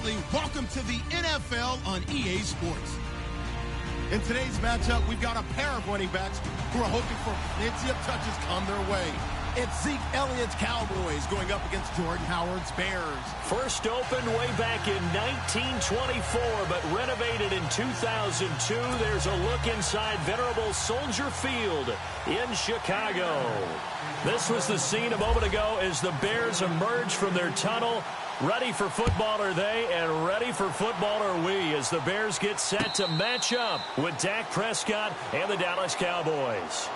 family. Welcome to the NFL on EA Sports. In today's matchup, we've got a pair of running backs who are hoping for plenty of touches come their way. It's Zeke Elliott's Cowboys going up against Jordan Howard's Bears. First opened way back in 1924, but renovated in 2002. There's a look inside venerable Soldier Field in Chicago. This was the scene a moment ago as the Bears emerged from their tunnel. Ready for football are they, and ready for football are we, as the Bears get set to match up with Dak Prescott and the Dallas Cowboys.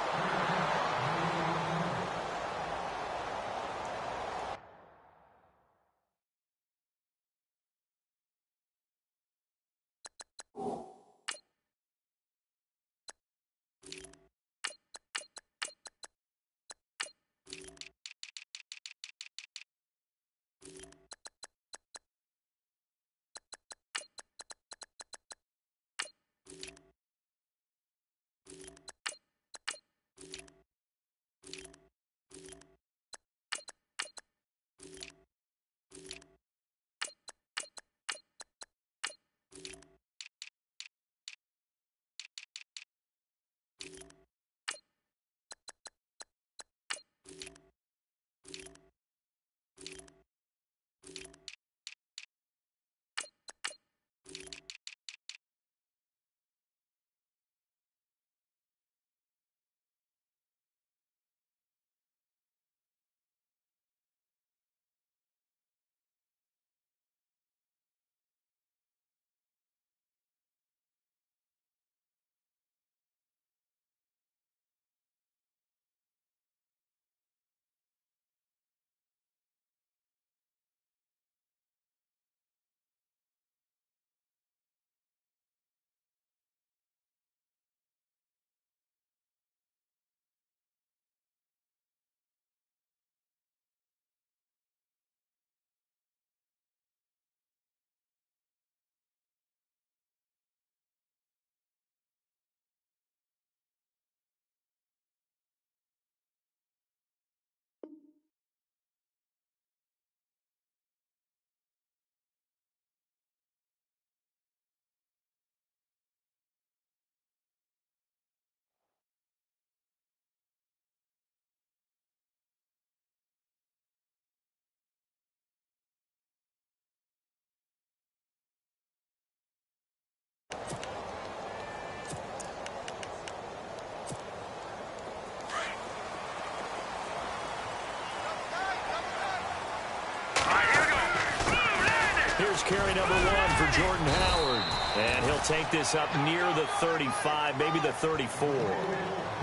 Here's carry number 1 for Jordan Howard. And he'll take this up near the 35, maybe the 34.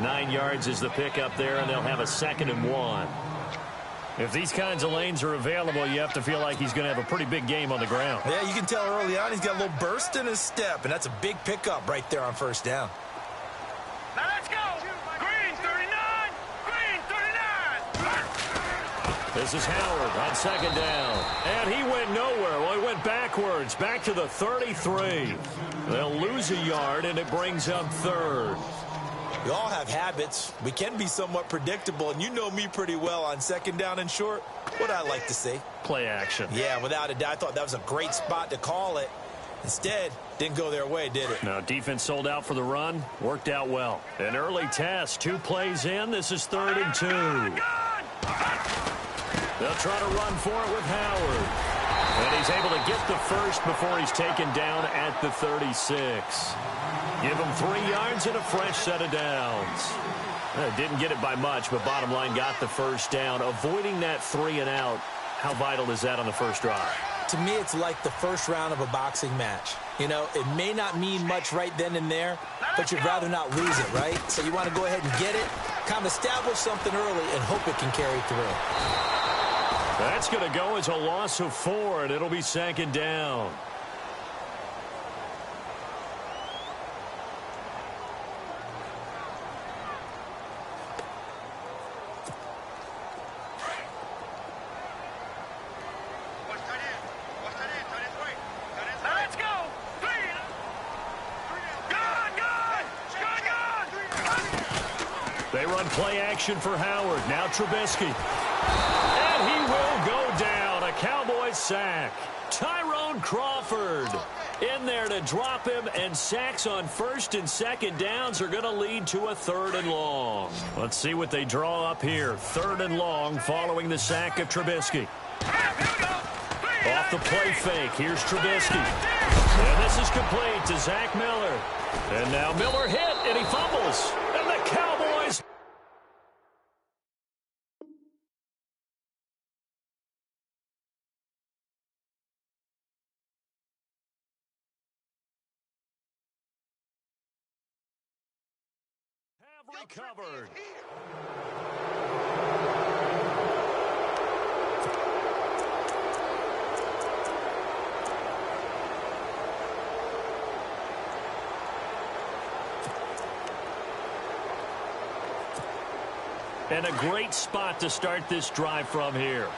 9 yards is the pickup there, and they'll have a 2nd and 1. If these kinds of lanes are available, you have to feel like he's going to have a pretty big game on the ground. Yeah, you can tell early on he's got a little burst in his step, and that's a big pickup right there on first down. Now let's go. Green 39. Green 39. This is Howard on 2nd down. And he went nowhere. Well, he went backwards, back to the 33. They'll lose a yard, and it brings up 3rd. We all have habits. We can be somewhat predictable, and you know me pretty well on 2nd down and short. What I like to say. Play action. Yeah, without a doubt. I thought that was a great spot to call it. Instead, didn't go their way, did it? No, defense sold out for the run. Worked out well. An early test. 2 plays in. This is 3rd and 2. They'll try to run for it with Howard. And he's able to get the first before he's taken down at the 36. Give him 3 yards and a fresh set of downs. Didn't get it by much, but bottom line got the first down. Avoiding that 3 and out, how vital is that on the first drive? To me, it's like the first round of a boxing match. You know, it may not mean much right then and there, but you'd rather not lose it, right? So you want to go ahead and get it, kind of establish something early, and hope it can carry through. That's going to go as a loss of 4, and it'll be 2nd down. They run play action for Howard. Now Trubisky. And he will go down. A Cowboys sack. Tyrone Crawford in there to drop him, and sacks on first and second downs are going to lead to a 3rd and long. Let's see what they draw up here. 3rd and long following the sack of Trubisky. Off the play fake, here's Trubisky. And this is complete to Zach Miller. And now Miller hit, and he fumbles. And the Cowboys... have recovered. And a great spot to start this drive from here.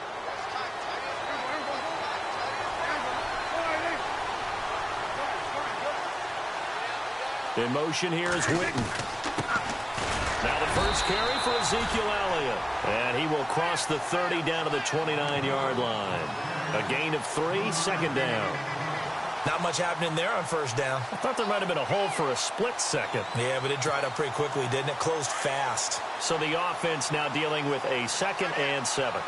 In motion here is Witten. Now the first carry for Ezekiel Elliott. And he will cross the 30 down to the 29-yard line. A gain of 3, 2nd down. Not much happening there on 1st down. I thought there might have been a hole for a split second. Yeah, but it dried up pretty quickly, didn't it? Closed fast. So the offense now dealing with a 2nd and 7.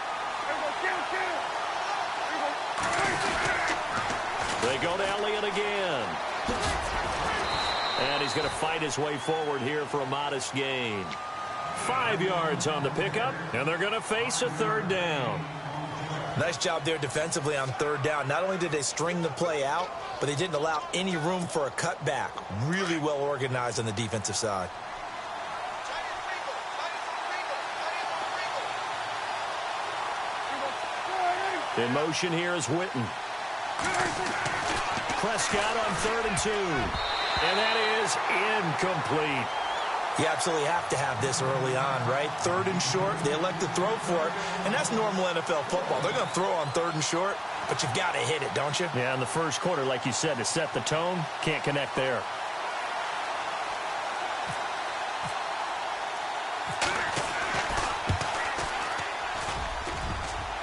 They go to Elliott again. And he's going to fight his way forward here for a modest gain. 5 yards on the pickup, and they're going to face a 3rd down. Nice job there defensively on 3rd down. Not only did they string the play out, but they didn't allow any room for a cutback. Really well organized on the defensive side. In motion here is Witten. Prescott on 3rd and 2. And that is incomplete. You absolutely have to have this early on, right? 3rd and short, they elect to throw for it, and that's normal NFL football. They're going to throw on 3rd and short, but you've got to hit it, don't you? Yeah, in the first quarter, like you said, to set the tone, can't connect there.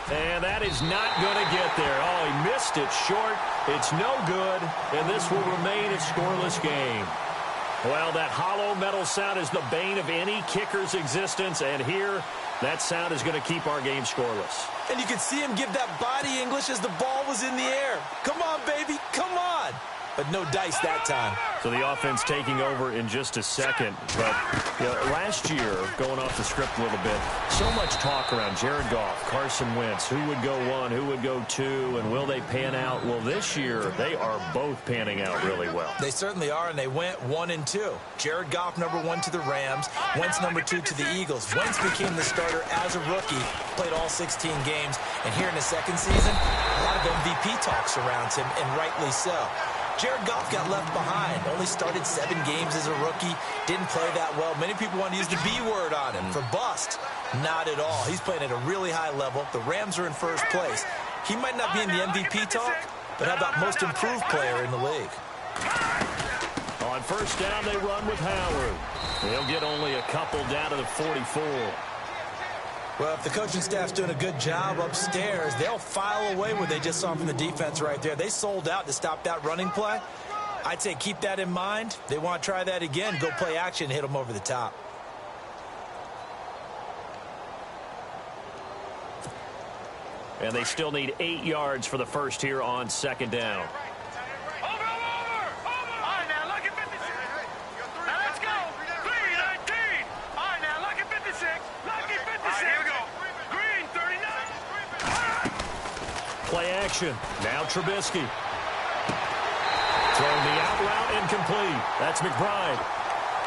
And that is not going to get there. Oh, he missed it short. It's no good, and this will remain a scoreless game. Well, that hollow metal sound is the bane of any kicker's existence, and here, that sound is going to keep our game scoreless. And you could see him give that body English as the ball was in the air. Come on, baby, come on. But no dice that time. So the offense taking over in just a second. But you know, last year, going off the script a little bit, so much talk around Jared Goff, Carson Wentz, who would go 1, who would go 2, and will they pan out? Well, this year, they are both panning out really well. They certainly are, and they went 1 and 2. Jared Goff, number 1 to the Rams. Wentz, number 2 to the Eagles. Wentz became the starter as a rookie, played all 16 games. And here in the second season, a lot of MVP talk surrounds him, and rightly so. Jared Goff got left behind, only started 7 games as a rookie, didn't play that well. Many people want to use the B word on him for bust. Not at all. He's playing at a really high level. The Rams are in first place. He might not be in the MVP talk, but how about most improved player in the league? On 1st down, they run with Howard. They'll get only a couple down to the 44. Well, if the coaching staff's doing a good job upstairs, they'll file away what they just saw from the defense right there. They sold out to stop that running play. I'd say keep that in mind. They want to try that again, go play action, hit them over the top. And they still need 8 yards for the first here on 2nd down. Play action. Now Trubisky. Throwing the out route incomplete. That's McBride.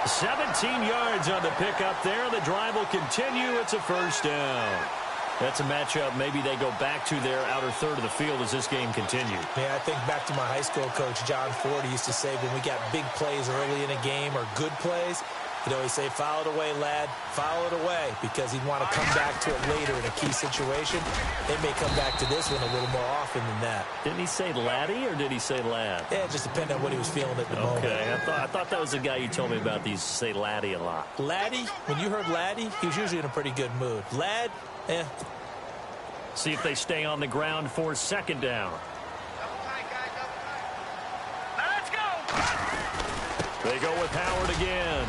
17 yards on the pickup there. The drive will continue. It's a 1st down. That's a matchup maybe they go back to their outer third of the field as this game continues. Yeah, I think back to my high school coach, John Ford. He used to say when we got big plays early in a game or good plays, he'd always say, foul it away, lad, foul it away, because he'd want to come back to it later in a key situation. They may come back to this one a little more often than that. Didn't he say laddie or did he say lad? Yeah, it just depended on what he was feeling at the moment. Okay, I thought that was the guy you told me about. These say laddie a lot. Laddie, when you heard laddie, he was usually in a pretty good mood. Lad, See if they stay on the ground for 2nd down. They go with Howard again.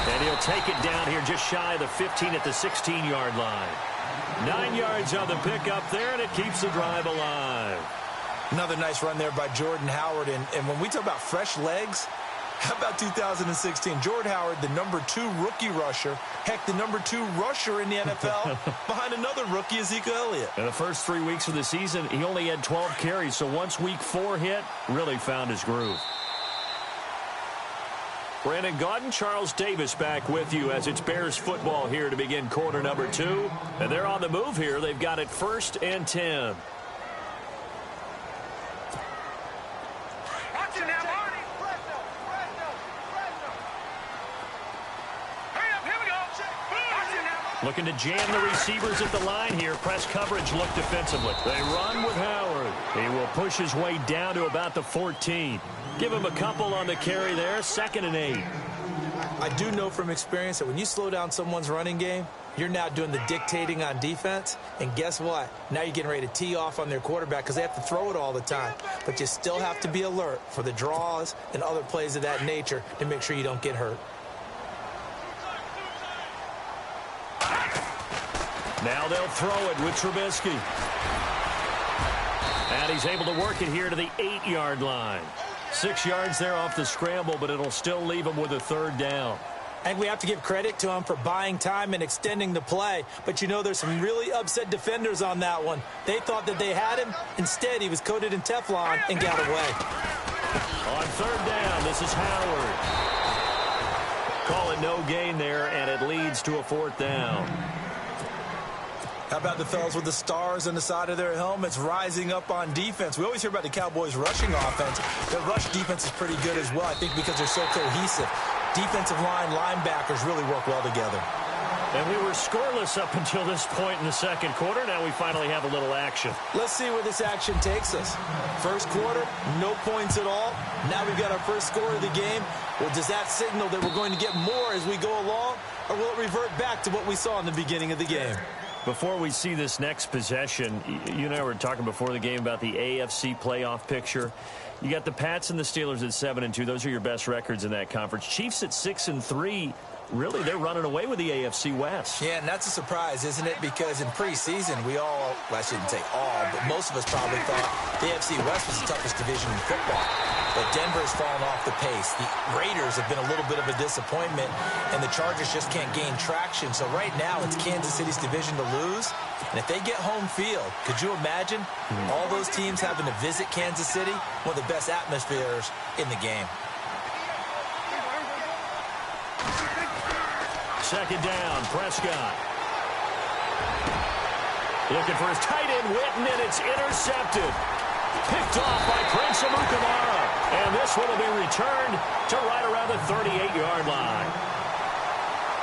And he'll take it down here just shy of the 15 at the 16-yard line. 9 yards on the pickup there, and it keeps the drive alive. Another nice run there by Jordan Howard. And when we talk about fresh legs, how about 2016? Jordan Howard, the #2 rookie rusher. Heck, the #2 rusher in the NFL behind another rookie, Ezekiel Elliott. In the first 3 weeks of the season, he only had 12 carries. So once week 4 hit, really found his groove. Brandon Gaudin, Charles Davis back with you as it's Bears football here to begin quarter number 2. And they're on the move here. They've got it 1st and 10. Looking to jam the receivers at the line here. Press coverage look defensively. They run with Howard. He will push his way down to about the 14. Give him a couple on the carry there. 2nd and 8. I do know from experience that when you slow down someone's running game, you're now doing the dictating on defense. And guess what? Now you're getting ready to tee off on their quarterback because they have to throw it all the time. But you still have to be alert for the draws and other plays of that nature to make sure you don't get hurt. Now they'll throw it with Trubisky. And he's able to work it here to the 8-yard line. 6 yards there off the scramble, but it'll still leave him with a 3rd down. And we have to give credit to him for buying time and extending the play. But you know there's some really upset defenders on that one. They thought that they had him. Instead, he was coated in Teflon and got away. On 3rd down, this is Howard. Call it no gain there, and it leads to a 4th down. How about the fellas with the stars on the side of their helmets rising up on defense? We always hear about the Cowboys' rushing offense. Their rush defense is pretty good as well, I think, because they're so cohesive. Defensive line, linebackers really work well together. And we were scoreless up until this point in the 2nd quarter. Now we finally have a little action. Let's see where this action takes us. First quarter, no points at all. Now we've got our first score of the game. Well, does that signal that we're going to get more as we go along? Or will it revert back to what we saw in the beginning of the game? Before we see this next possession, you and I were talking before the game about the AFC playoff picture. You got the Pats and the Steelers at 7-2. Those are your best records in that conference. Chiefs at 6-3. Really, they're running away with the AFC West. Yeah, and that's a surprise, isn't it? Because in preseason, well, I shouldn't say all, but most of us probably thought the AFC West was the toughest division in football. But Denver's fallen off the pace. The Raiders have been a little bit of a disappointment, and the Chargers just can't gain traction. So right now, it's Kansas City's division to lose. And if they get home field, could you imagine all those teams having to visit Kansas City? One of the best atmospheres in the game. 2nd down, Prescott. Looking for his tight end, Witten, and it's intercepted. Picked off by Prince Amukamara. And this one will be returned to right around the 38-yard line.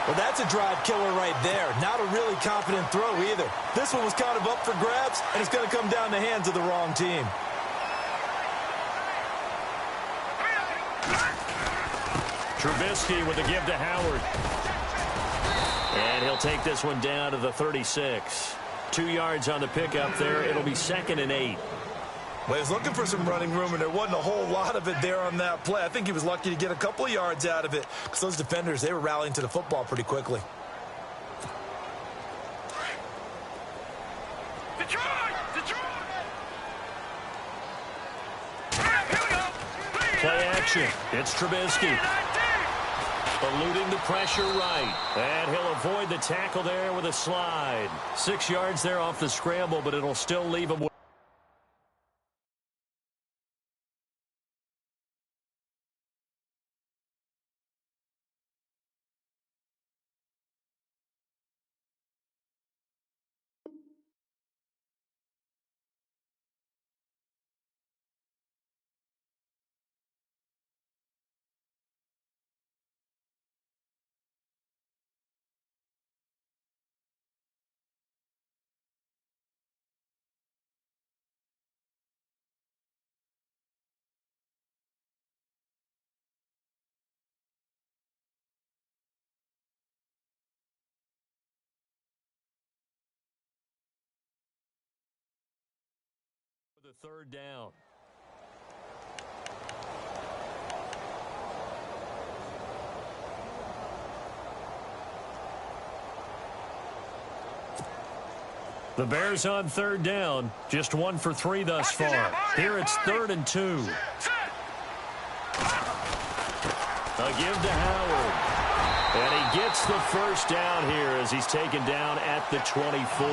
Well, that's a drive killer right there. Not a really confident throw either. This one was kind of up for grabs, and it's going to come down the hands of the wrong team. Trubisky with the give to Howard. And he'll take this one down to the 36. 2 yards on the pickup there. It'll be 2nd and 8. Well, he was looking for some running room, and there wasn't a whole lot of it there on that play. I think he was lucky to get a couple of yards out of it because those defenders, they were rallying to the football pretty quickly. Play action. It's Trubisky. Eluding the pressure right. And he'll avoid the tackle there with a slide. 6 yards there off the scramble, but it'll still leave him with the 3rd down. The Bears on third down, just 1 for 3 thus far. Here it's 3rd and 2. A give to Howard. And he gets the first down here as he's taken down at the 24.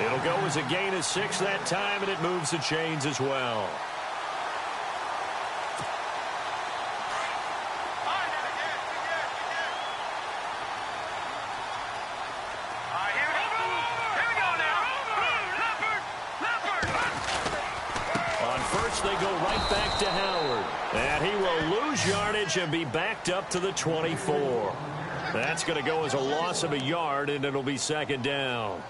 It'll go as a gain of 6 that time, and it moves the chains as well. They go right back to Howard. And he will lose yardage and be backed up to the 24. That's going to go as a loss of a yard, and it'll be 2nd down.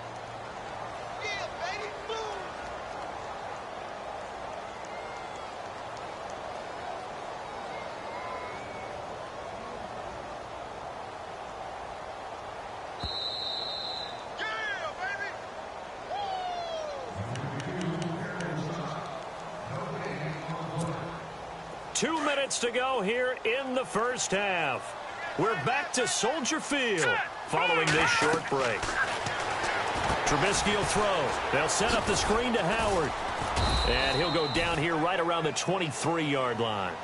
To go here in the first half. We're back to Soldier Field following this short break. Trubisky will throw. They'll set up the screen to Howard. And he'll go down here right around the 23-yard line.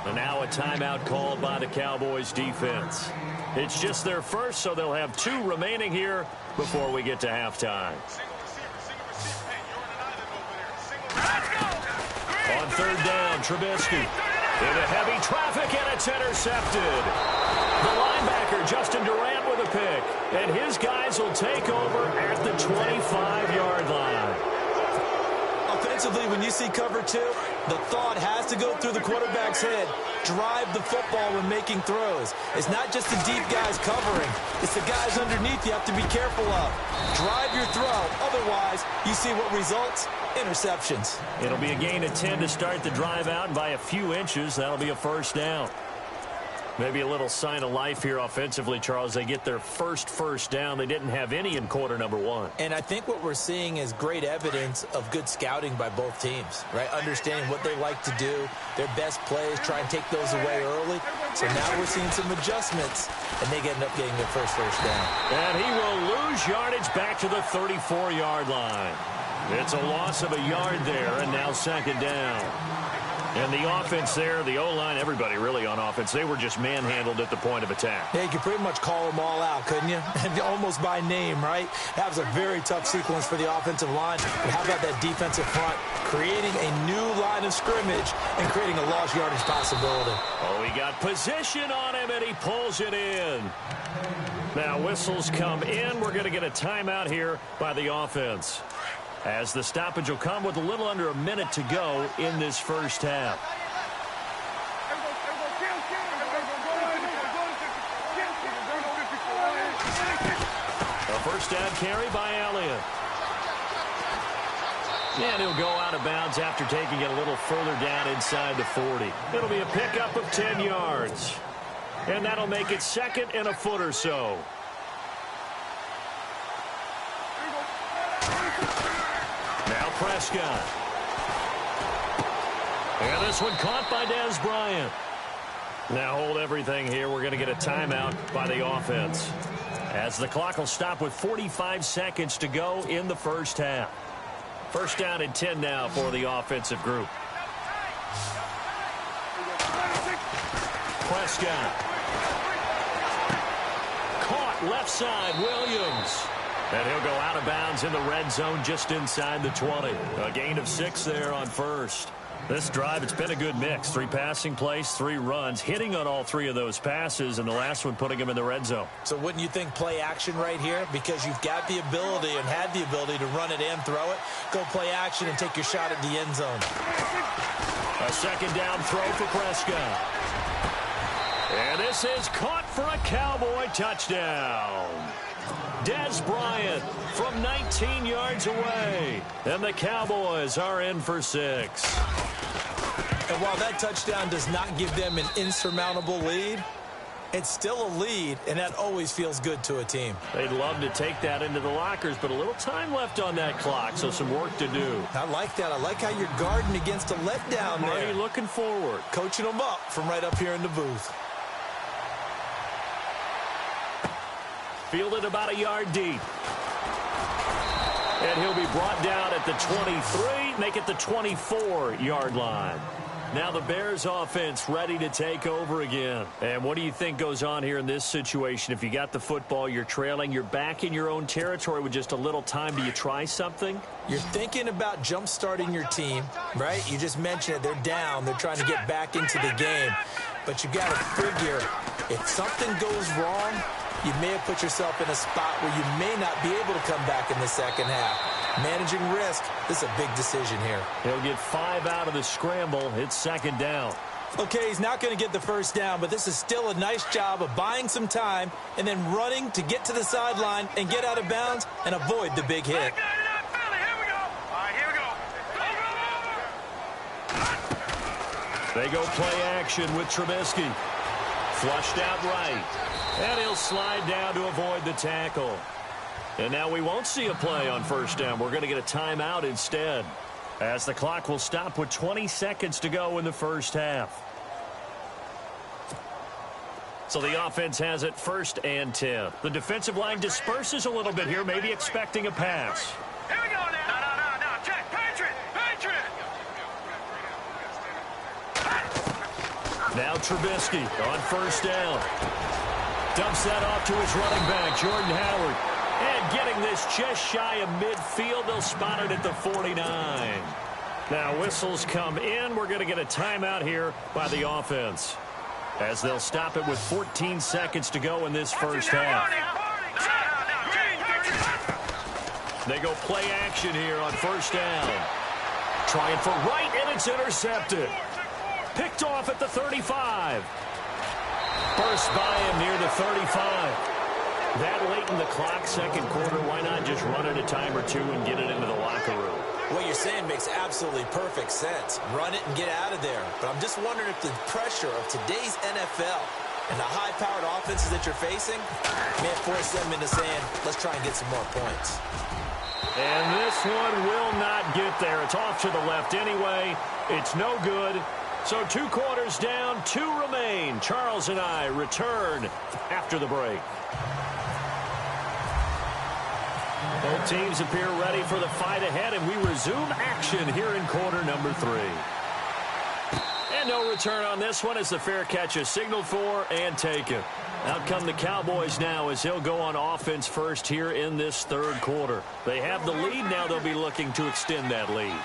And now a timeout called by the Cowboys defense. It's just their first, so they'll have 2 remaining here before we get to halftime. On 3rd down, Trubisky. Into heavy traffic, and it's intercepted. The linebacker, Justin Durant, with a pick. And his guys will take over at the 25-yard line. Offensively, when you see cover 2, the thought has to go through the quarterback's head. Drive the football when making throws. It's not just the deep guys covering. It's the guys underneath you have to be careful of. Drive your throw. Otherwise, you see what results? Interceptions. It'll be a gain of 10 to start the drive out, and by a few inches, that'll be a first down. Maybe a little sign of life here offensively, Charles. They get their first down. They didn't have any in quarter number 1. And I think what we're seeing is great evidence of good scouting by both teams, right? Understanding what they like to do, their best plays, try and take those away early. So now we're seeing some adjustments, and they end up getting their first down. And he will lose yardage back to the 34-yard line. It's a loss of a yard there, and now 2nd down. And the offense there, the O-line, everybody really on offense, they were just manhandled at the point of attack. Yeah, you could pretty much call them all out, couldn't you? Almost by name, right? That was a very tough sequence for the offensive line. But how about that defensive front creating a new line of scrimmage and creating a lost yardage possibility? Oh, he got position on him, and he pulls it in. Now whistles come in. We're going to get a timeout here by the offense, as the stoppage will come with a little under a minute to go in this first half. A first down carry by Elliott. And he'll go out of bounds after taking it a little further down inside the 40. It'll be a pickup of 10 yards. And that'll make it 2nd and a foot or so. Now Prescott. And this one caught by Dez Bryant. Now hold everything here. We're going to get a timeout by the offense, as the clock will stop with 45 seconds to go in the first half. First down and 10 now for the offensive group. Prescott. Caught left side, Williams. And he'll go out of bounds in the red zone just inside the 20. A gain of 6 there on first. This drive, it's been a good mix. 3 passing plays, 3 runs, hitting on all 3 of those passes, and the last one putting him in the red zone. So wouldn't you think play action right here? Because you've got the ability and had the ability to run it and throw it. Go play action and take your shot at the end zone. A 2nd down throw for Prescott. And this is caught for a Cowboy touchdown. Dez Bryant from 19 yards away. And the Cowboys are in for 6. And while that touchdown does not give them an insurmountable lead, it's still a lead, and that always feels good to a team. They'd love to take that into the lockers, but a little time left on that clock, so some work to do. I like that. I like how you're guarding against a letdown there. Marty looking forward. Coaching them up from right up here in the booth. Fielded about a yard deep. And he'll be brought down at the 23, make it the 24-yard line. Now the Bears offense ready to take over again. And what do you think goes on here in this situation? If you got the football, you're trailing, you're back in your own territory with just a little time. Do you try something? You're thinking about jump-starting your team, right? You just mentioned it. They're down. They're trying to get back into the game. But you got to figure if something goes wrong, you may have put yourself in a spot where you may not be able to come back in the second half. Managing risk, this is a big decision here. He'll get 5 out of the scramble. It's second down. Okay, he's not going to get the first down, but this is still a nice job of buying some time and then running to get to the sideline and get out of bounds and avoid the big hit. They go play action with Trubisky. Flushed out right. And he'll slide down to avoid the tackle. And now we won't see a play on first down. We're going to get a timeout instead, as the clock will stop with 20 seconds to go in the first half. So the offense has it 1st and 10. The defensive line disperses a little bit here, maybe expecting a pass. Here we go now. No. Check. Patriot. Now Trubisky on first down. Dumps that off to his running back, Jordan Howard. And getting this just shy of midfield, they'll spot it at the 49. Now whistles come in. We're going to get a timeout here by the offense, as they'll stop it with 14 seconds to go in this first half. They go play action here on first down. Trying for right, and it's intercepted. Picked off at the 35. Burst by him near the 35. That late in the clock, second quarter, why not just run it a time or two and get it into the locker room? What you're saying makes absolutely perfect sense. Run it and get out of there. But I'm just wondering if the pressure of today's NFL and the high-powered offenses that you're facing may force them into saying, let's try and get some more points. And this one will not get there. It's off to the left anyway. It's no good. So 2 quarters down, 2 remain. Charles and I return after the break. Both teams appear ready for the fight ahead, and we resume action here in quarter number 3. And no return on this one as the fair catch is signaled for and taken. Out come the Cowboys now as he'll go on offense first here in this 3rd quarter. They have the lead now. They'll be looking to extend that lead.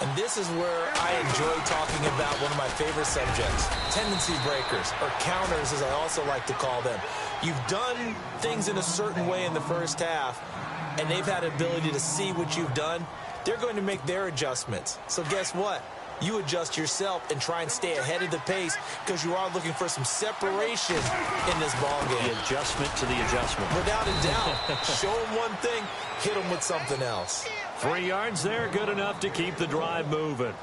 And this is where I enjoy talking about one of my favorite subjects, tendency breakers, or counters as I also like to call them. You've done things in a certain way in the first half, and they've had ability to see what you've done. They're going to make their adjustments. So guess what? You adjust yourself and try and stay ahead of the pace because you are looking for some separation in this ball game. The adjustment to the adjustment. Without a doubt. Show them one thing, hit them with something else. 3 yards there, good enough to keep the drive moving.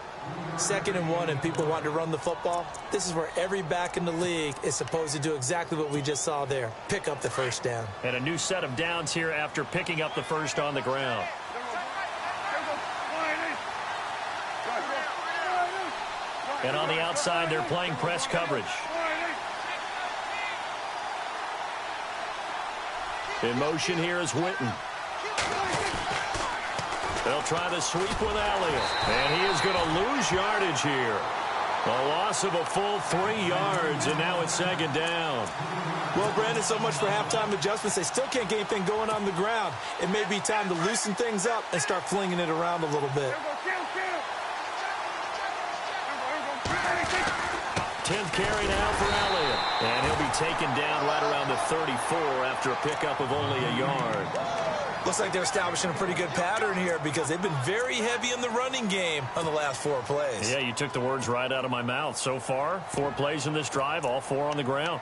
2nd and 1, and people want to run the football. This is where every back in the league is supposed to do exactly what we just saw there. Pick up the first down. And a new set of downs here after picking up the first on the ground. And on the outside, they're playing press coverage. In motion here is Witten. They'll try the sweep with Elliott. And he is going to lose yardage here. A loss of a full 3 yards, and now it's 2nd down. Well, Brandon, so much for halftime adjustments. They still can't get anything going on the ground. It may be time to loosen things up and start flinging it around a little bit. 10th carry now for Elliott. And he'll be taken down right around the 34 after a pickup of only a yard. Looks like they're establishing a pretty good pattern here because they've been very heavy in the running game on the last 4 plays. Yeah, you took the words right out of my mouth. So far, 4 plays in this drive, all 4 on the ground.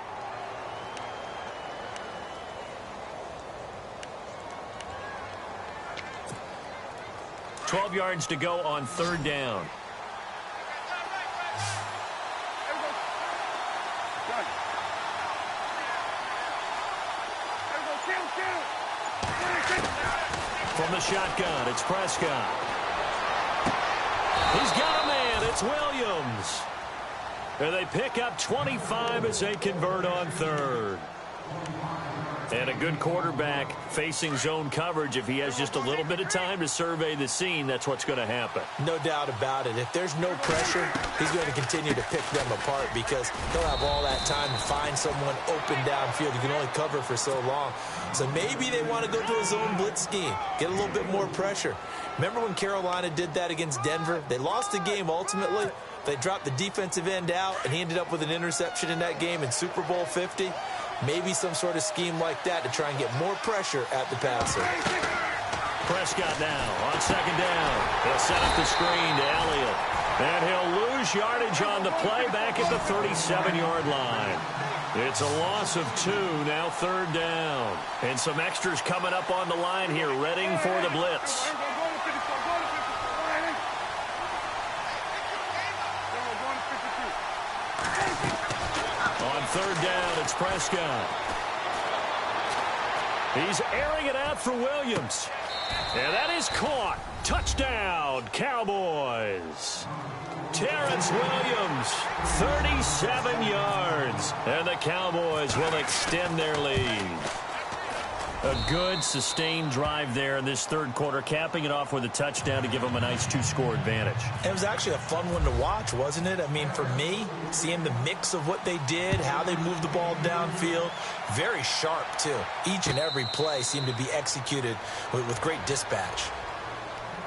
$12 yards to go on 3rd down. From the shotgun, it's Prescott. He's got a man. It's Williams. And they pick up 25 as they convert on 3rd. And a good quarterback facing zone coverage, if he has just a little bit of time to survey the scene, that's what's going to happen. No doubt about it. If there's no pressure, he's going to continue to pick them apart because he'll have all that time to find someone open downfield. You can only cover for so long. So maybe they want to go to a zone blitz scheme, get a little bit more pressure. Remember when Carolina did that against Denver? They lost the game ultimately. They dropped the defensive end out, and he ended up with an interception in that game in Super Bowl 50. Maybe some sort of scheme like that to try and get more pressure at the passer. Prescott now on second down. He'll set up the screen to Elliott. And he'll lose yardage on the play back at the 37-yard line. It's a loss of 2, now third down. And some extras coming up on the line here, readying for the blitz. On third down, it's Prescott. He's airing it out for Williams. And that is caught. Touchdown, Cowboys. Terrence Williams, 37 yards. And the Cowboys will extend their lead. A good, sustained drive there in this third quarter, capping it off with a touchdown to give them a nice 2-score advantage. It was actually a fun one to watch, wasn't it? I mean, for me, seeing the mix of what they did, how they moved the ball downfield, very sharp, too. Each and every play seemed to be executed with great dispatch.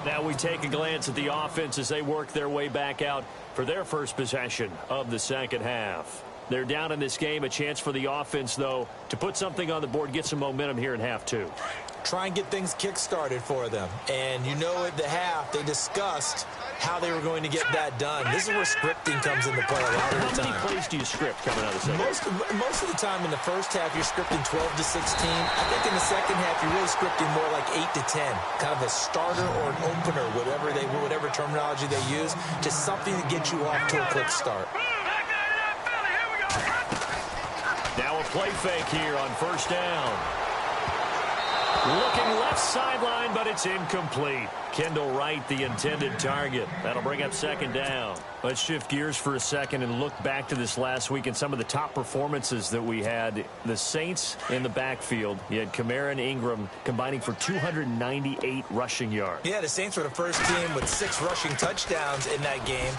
Now we take a glance at the offense as they work their way back out for their first possession of the second half. They're down in this game. A chance for the offense, though, to put something on the board, get some momentum here in half 2. Try and get things kick-started for them. And you know at the half, they discussed how they were going to get that done. This is where scripting comes into play a lot of the time. How many plays do you script coming out of the second? Most of the time in the first half, you're scripting 12 to 16. I think in the second half, you're really scripting more like 8 to 10. Kind of a starter or an opener, whatever terminology they use. Just something to get you off to a quick start. Now a play fake here on first down. Looking left sideline, but it's incomplete. Kendall Wright, the intended target. That'll bring up second down. Let's shift gears for a second and look back to this last week and some of the top performances that we had. The Saints in the backfield. You had Kamara and Ingram combining for 298 rushing yards. Yeah, the Saints were the first team with 6 rushing touchdowns in that game.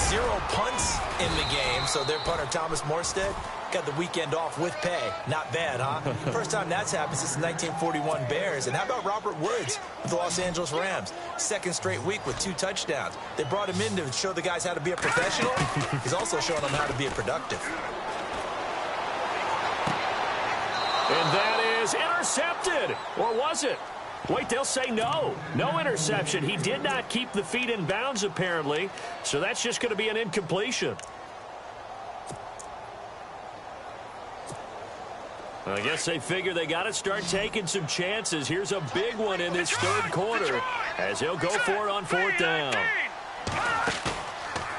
0 punts in the game, so their punter Thomas Morstead got the weekend off with pay. Not bad, huh? First time that's happened since the 1941 Bears. And how about Robert Woods with the Los Angeles Rams? Second straight week with 2 touchdowns. They brought him in to show the guys how to be a professional. He's also showing them how to be a productive. And that is intercepted. Or was it? Wait, they'll say no. No interception. He did not keep the feet in bounds, apparently. So that's just going to be an incompletion. I guess they figure they got to start taking some chances. Here's a big one in this third quarter as he'll go for it on fourth down.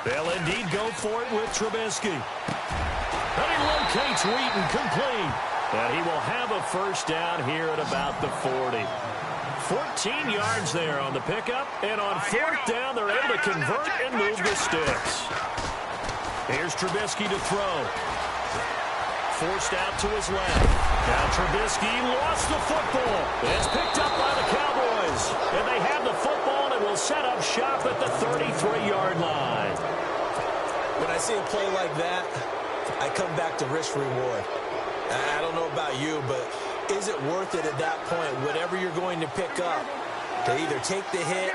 They'll indeed go for it with Trubisky. And he locates Wheaton complete. And he will have a first down here at about the 40. 14 yards there on the pickup. And on fourth down, they're able to convert and move the sticks. Here's Trubisky to throw. Forced out to his left. Now Trubisky lost the football. It's picked up by the Cowboys. And they have the football and will set up shop at the 33-yard line. When I see a play like that, I come back to risk-reward. I don't know about you, but is it worth it at that point, whatever you're going to pick up, to either take the hit,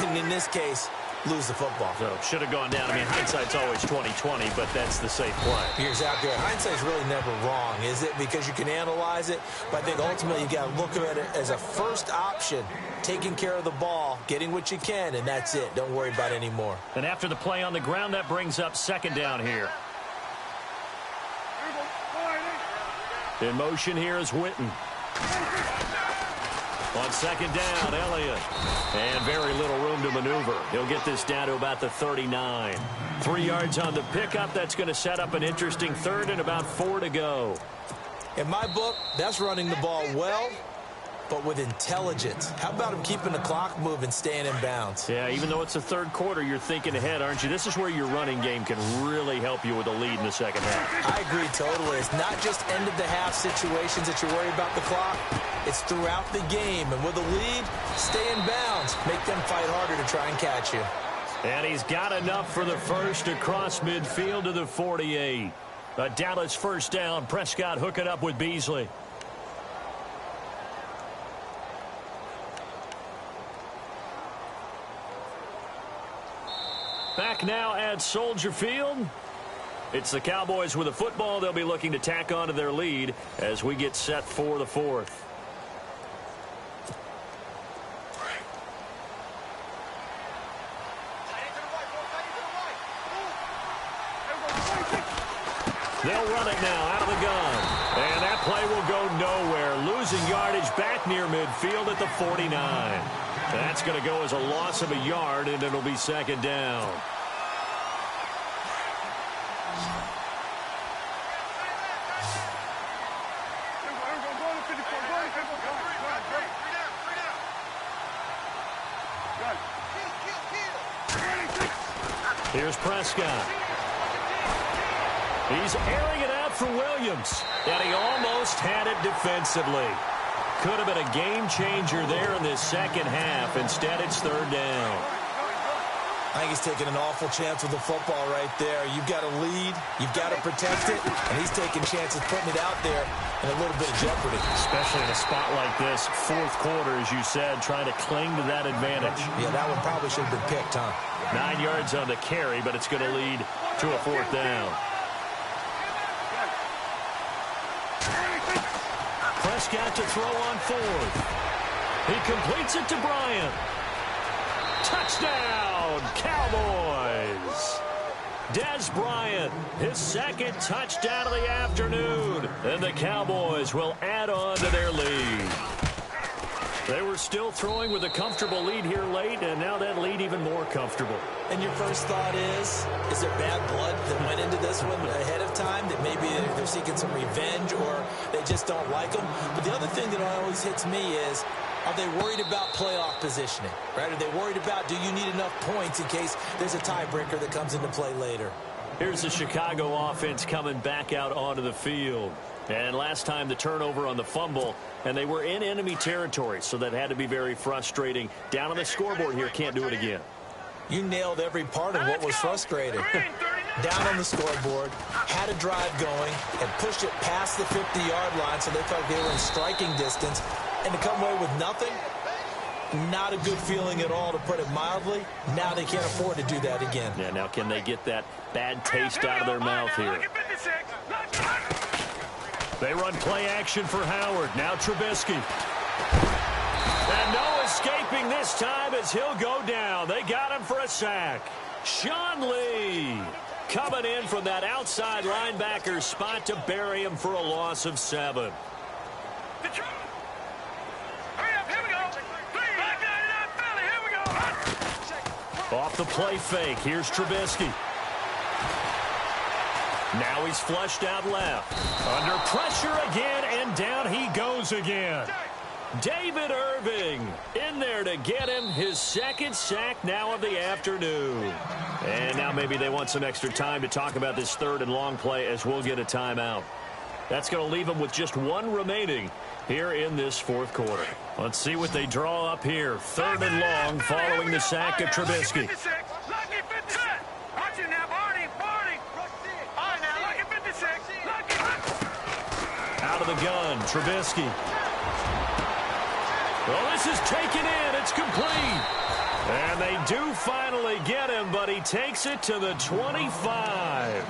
and in this case, lose the football? So should have gone down. I mean, hindsight's always 20/20, but that's the safe play. You're exactly right. Hindsight's really never wrong, is it? Because you can analyze it, but I think ultimately you got to look at it as a first option, taking care of the ball, getting what you can, and that's it. Don't worry about it anymore. And after the play on the ground, that brings up second down here. In motion here is Witten. On second down, Elliott. And very little room to maneuver. He'll get this down to about the 39. 3 yards on the pickup. That's going to set up an interesting third and about 4 to go. In my book, that's running the ball well, but with intelligence. How about him keeping the clock moving, staying in bounds? Yeah, even though it's the third quarter, you're thinking ahead, aren't you? This is where your running game can really help you with a lead in the second half. I agree totally. It's not just end-of-the-half situations that you're worried about the clock. It's throughout the game. And with a lead, stay in bounds. Make them fight harder to try and catch you. And he's got enough for the first across midfield to the 48. A Dallas first down. Prescott hooking up with Beasley. Back now at Soldier Field. It's the Cowboys with the football. They'll be looking to tack on to their lead as we get set for the fourth. They'll run it now out of the gun. And that play will go nowhere. Losing yardage back near midfield at the 49. That's going to go as a loss of a yard, and it'll be second down. Here's Prescott. He's airing it out for Williams. And he almost had it defensively. Could have been a game changer there in this second half. Instead, it's third down. I think he's taking an awful chance with the football right there. You've got to lead. You've got to protect it. And he's taking chances putting it out there in a little bit of jeopardy. Especially in a spot like this, fourth quarter, as you said, trying to cling to that advantage. Yeah, that one probably should have been picked, huh? 9 yards on the carry, but it's going to lead to a fourth down. Prescott to throw on fourth. He completes it to Bryant. Touchdown, Cowboys. Dez Bryant, his second touchdown of the afternoon. And the Cowboys will add on to their lead. They were still throwing with a comfortable lead here late, and now that lead even more comfortable. And your first thought is there bad blood that went into this one ahead of time, that maybe they're seeking some revenge or they just don't like them? But the other thing that always hits me is, are they worried about playoff positioning, right? Are they worried about, do you need enough points in case there's a tiebreaker that comes into play later? Here's the Chicago offense coming back out onto the field. And last time the turnover on the fumble, and they were in enemy territory, so that had to be very frustrating. Down on the scoreboard here, can't do it again. You nailed every part of what was frustrating. Down on the scoreboard, had a drive going, and pushed it past the 50-yard line so they felt they were in striking distance, and to come away with nothing, not a good feeling at all, to put it mildly. Now they can't afford to do that again. Yeah, now can they get that bad taste out of their mouth here? They run play action for Howard. Now Trubisky. And no escaping this time as he'll go down. They got him for a sack. Sean Lee coming in from that outside linebacker spot to bury him for a loss of 7. Off the play fake. Here's Trubisky. Now he's flushed out left. Under pressure again, and down he goes again. David Irving in there to get him his second sack now of the afternoon. And now maybe they want some extra time to talk about this third and long play, as we'll get a timeout. That's going to leave them with just one remaining here in this fourth quarter. Let's see what they draw up here. Third and long following the sack of Trubisky. Out of the gun, Trubisky. Well, this is taken in. It's complete. And they do finally get him, but he takes it to the 25.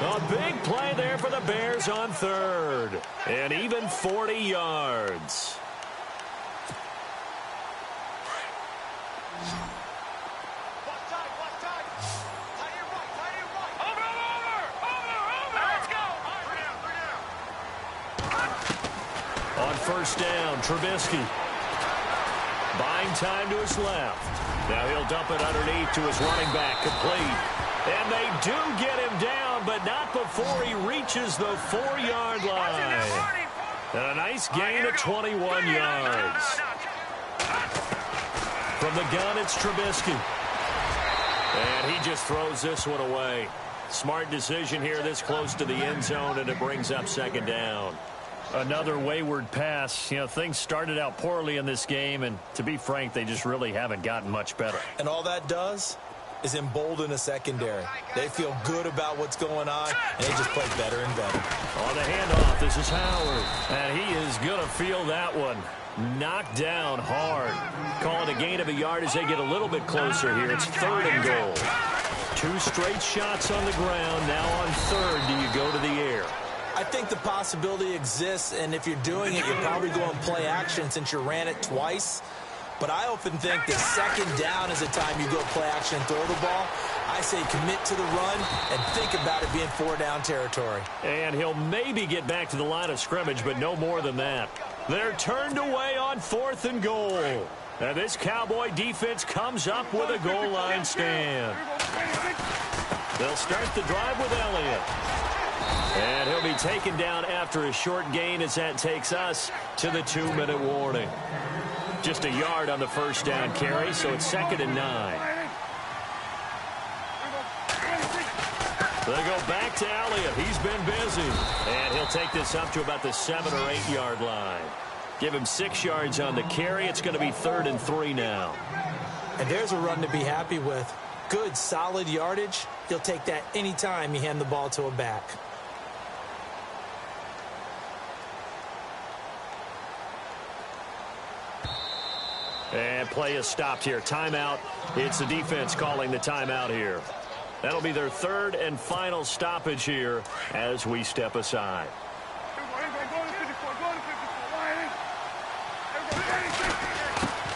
A big play there for the Bears on third. And even 40 yards. On first down, Trubisky. Buying time to his left. Now he'll dump it underneath to his running back, complete. And they do get him down, but not before he reaches the 4-yard line. And a nice gain of 21 yards. From the gun, it's Trubisky. And he just throws this one away. Smart decision here this close to the end zone, and it brings up second down. Another wayward pass. You know, things started out poorly in this game, and to be frank, they just really haven't gotten much better. And all that does is embolden a secondary. They feel good about what's going on, and they just play better and better. On the handoff, this is Howard, and he is going to feel that one. Knocked down hard. Call it a gain of a yard as they get a little bit closer here. It's 3rd and goal. 2 straight shots on the ground. Now on 3rd, do you go to the air? I think the possibility exists, and if you're doing it, you're probably going play action since you ran it twice. But I often think that 2nd down is the time you go play action and throw the ball. I say commit to the run and think about it being 4-down territory. And he'll maybe get back to the line of scrimmage, but no more than that. They're turned away on 4th and goal. And this Cowboy defense comes up with a goal line stand. They'll start the drive with Elliott. And he'll be taken down after a short gain as that takes us to the 2-minute warning. Just a yard on the first down carry, so it's 2nd and 9. They go back to Elliott. He's been busy. And he'll take this up to about the 7- or 8-yard line. Give him 6 yards on the carry. It's going to be 3rd and 3 now. And there's a run to be happy with. Good, solid yardage. He'll take that anytime you hand the ball to a back. And play is stopped here. Timeout. It's the defense calling the timeout here. That'll be their 3rd and final stoppage here as we step aside.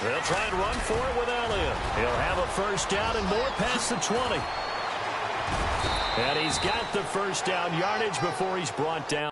They'll try and run for it with Elliott. He'll have a first down and more past the 20. And he's got the first down yardage before he's brought down.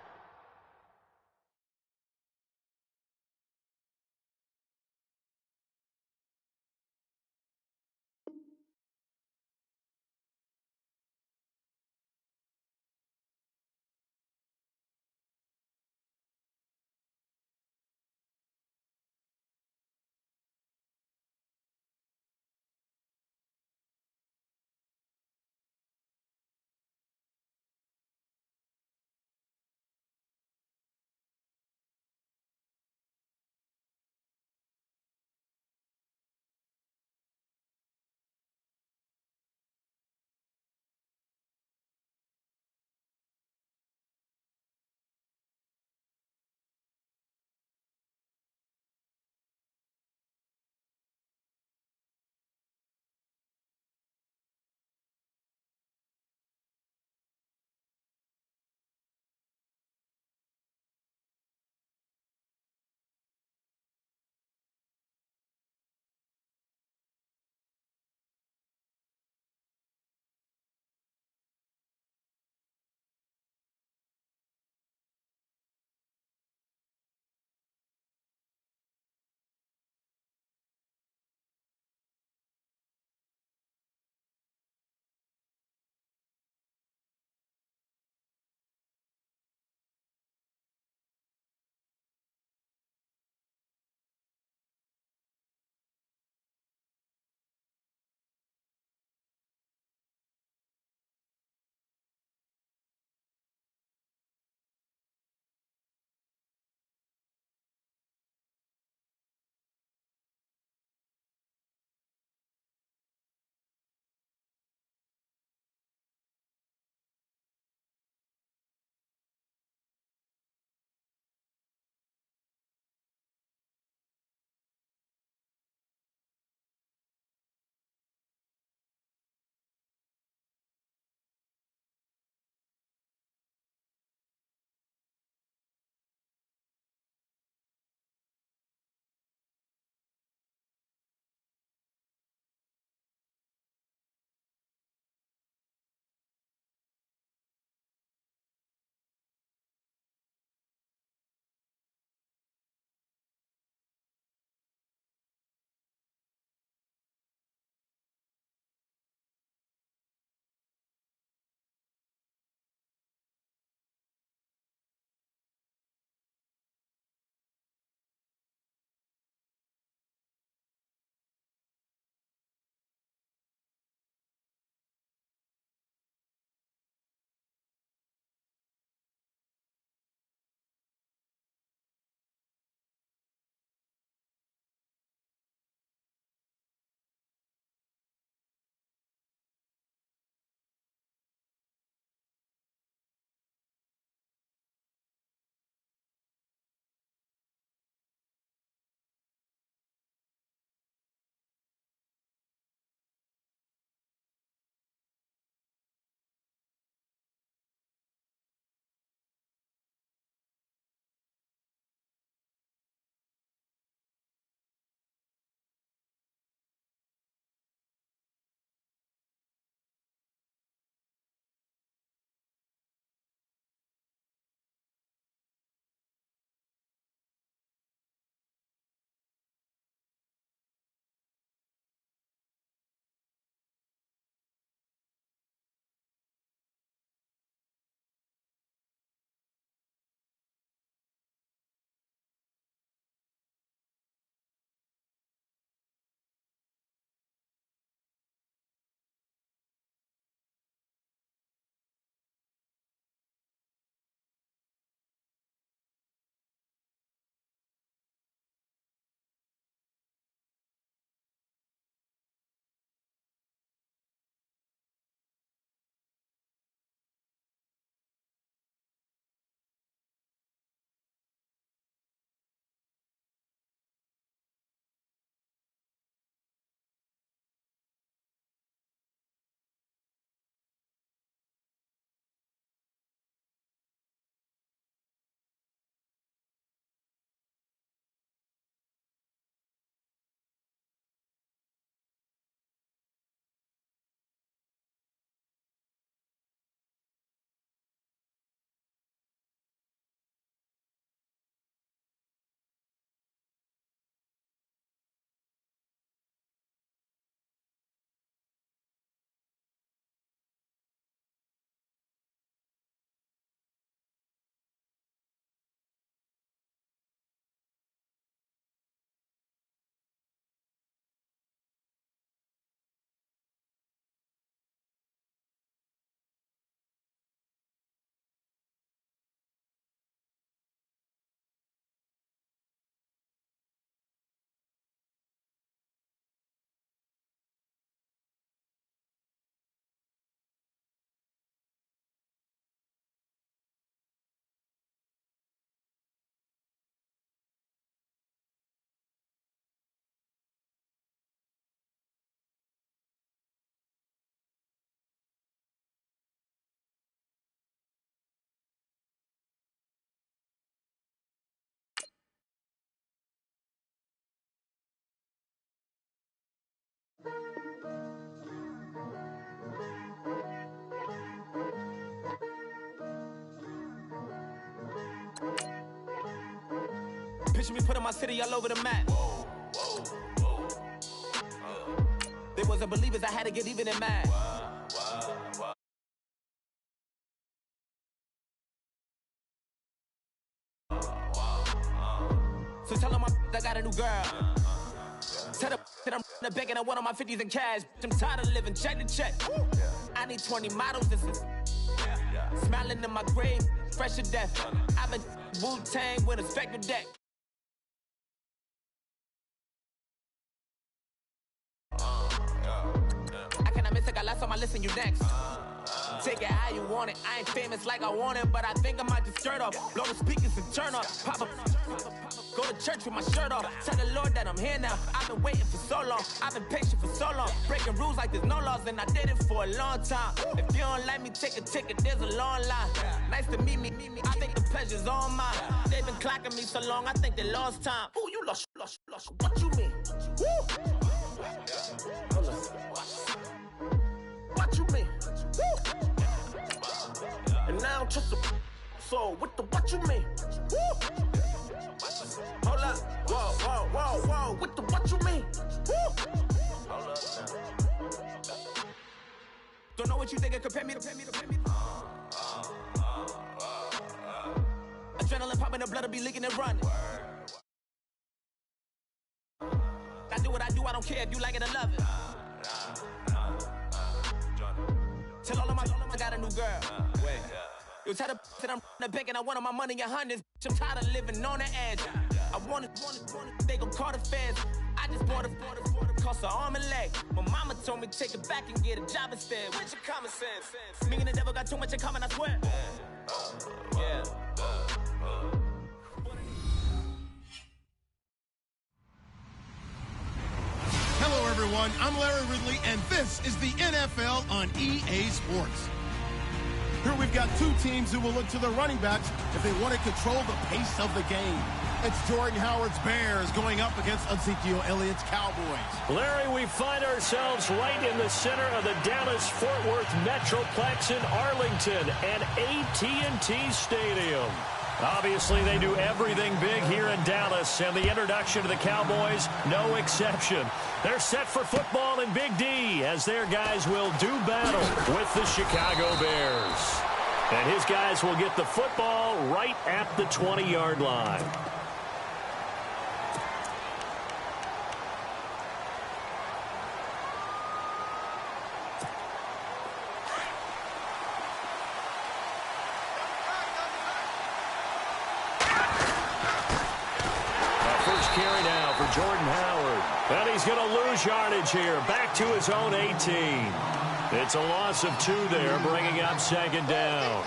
Picture me putting my city all over the map. They wasn't believers, I had to get even in mad. So tell them I got a new girl. Tell them that I'm in the bank and I want all my 50s in cash. I'm tired of living check to check. I need 20 models. This is smiling in my grave, fresh to death. I've been Wu-Tang with a spectre deck. I cannot miss it, got last on my list and you next. Take it how you want it. I ain't famous like I want it, but I think I might just skirt off. Blow the speakers and turn off. Pop up. Go to church with my shirt off. Tell the Lord that I'm here now. I've been waiting for so long. I've been patient for so long. Breaking rules like there's no laws, and I did it for a long time. If you don't like me, take a ticket. There's a long line. Nice to meet me. I think the pleasure's all mine. They've been clocking me so long, I think they lost time. Ooh, you lost. What you mean? Woo! What you mean? Woo! And now I'm just a so what you mean? Woo! Hold up, whoa, what you mean? Woo! Hold up now. Don't know what you think, compare me to. Adrenaline popping, the blood will be leaking and running. I do what I do, I don't care if you like it or love it. Tell all of my I got a new girl. Wait. You tell the that I'm in the bank and I want all my money in hundreds. I'm tired of living on the edge. I want it, they gon' call the feds. I just bought a cost an arm and leg. My mama told me take it back and get a job instead. Where's your common sense? Me and the devil got too much in common, I swear. Yeah. Hello, everyone. I'm Larry Ridley, and this is the NFL on EA Sports. Here we've got two teams who will look to their running backs if they want to control the pace of the game. It's Jordan Howard's Bears going up against Ezekiel Elliott's Cowboys. Larry, we find ourselves right in the center of the Dallas-Fort Worth Metroplex in Arlington and AT&T Stadium. Obviously, they do everything big here in Dallas, and the introduction to the Cowboys, no exception. They're set for football in Big D, as their guys will do battle with the Chicago Bears. And his guys will get the football right at the 20-yard line. Carry now for Jordan Howard. And he's going to lose yardage here. Back to his own 18. It's a loss of 2 there, bringing up second down.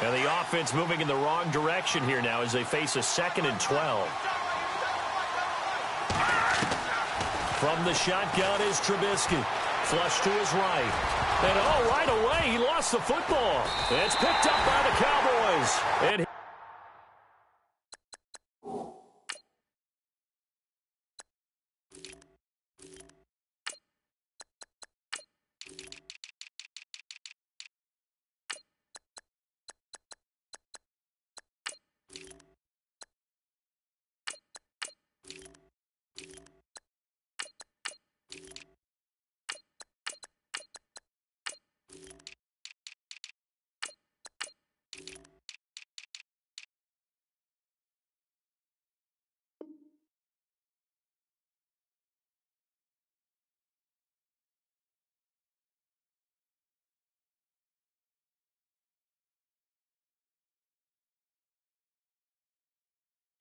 And the offense moving in the wrong direction here now as they face a 2nd and 12. From the shotgun is Trubisky. Flush to his right. And right away, he lost the football. It's picked up by the Cowboys. And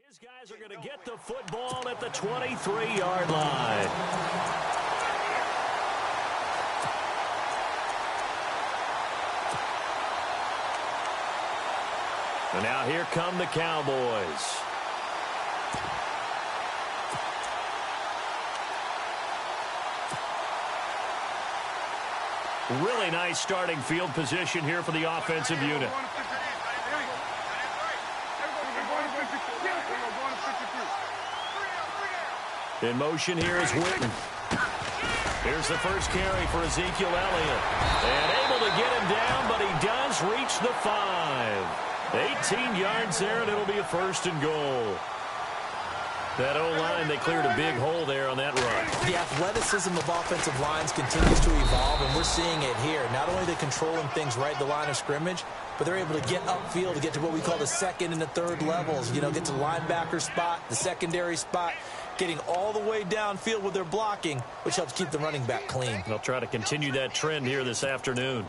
his guys are going to get the football at the 23-yard line. And now here come the Cowboys. Really nice starting field position here for the offensive unit. In motion here is Witten. Here's the first carry for Ezekiel Elliott. And able to get him down, but he does reach the 5. 18 yards there, and it'll be a 1st and goal. That O-line, they cleared a big hole there on that run. The athleticism of offensive lines continues to evolve, and we're seeing it here. Not only are they controlling things right at the line of scrimmage, but they're able to get upfield to get to what we call the second and the third levels. You know, get to the linebacker spot, the secondary spot, getting all the way downfield with their blocking, which helps keep the running back clean. They'll try to continue that trend here this afternoon.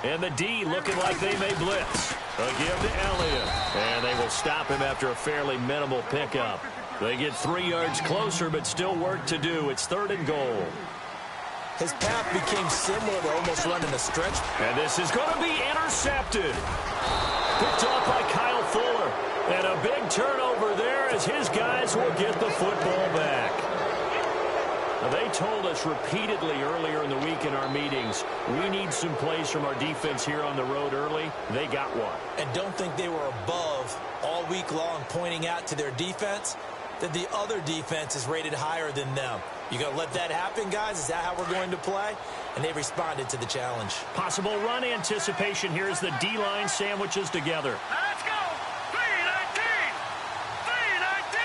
And the D looking like they may blitz. A give to Elliott. And they will stop him after a fairly minimal pickup. They get 3 yards closer, but still work to do. It's 3rd and goal. His path became similar to almost running a stretch. And this is going to be intercepted. Picked off by Kyle Fuller. And a big turnover there as his guys will get the football back. Now, they told us repeatedly earlier in the week in our meetings, we need some plays from our defense here on the road early. They got one. And don't think they were above all week long pointing out to their defense that the other defense is rated higher than them. You going to let that happen, guys? Is that how we're going to play? And they responded to the challenge. Possible run anticipation here as the D-line sandwiches together. Let's go. 3-19. 3-19.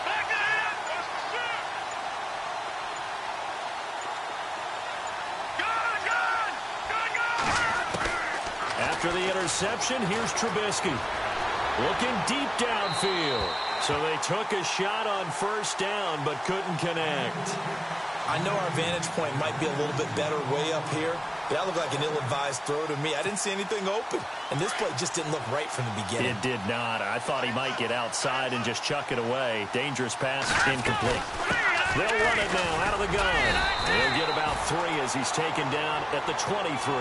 Back to him. Good. After the interception, here's Trubisky. Looking deep downfield. So they took a shot on 1st down, but couldn't connect. I know our vantage point might be a little bit better way up here, but that looked like an ill-advised throw to me. I didn't see anything open, and this play just didn't look right from the beginning. It did not. I thought he might get outside and just chuck it away. Dangerous pass, incomplete. They'll run it now out of the gun. They'll get about 3 as he's taken down at the 23.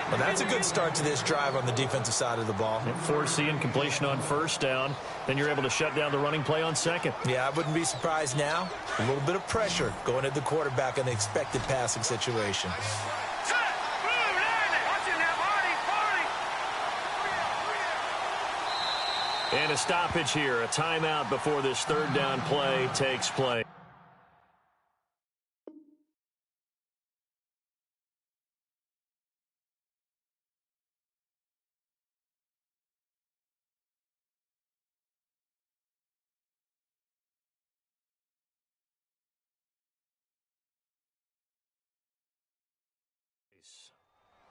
Well, that's a good start to this drive on the defensive side of the ball. Foreseeing completion on 1st down. Then you're able to shut down the running play on 2nd. Yeah, I wouldn't be surprised now. A little bit of pressure going at the quarterback in the expected passing situation. And a stoppage here. A timeout before this 3rd down play takes place.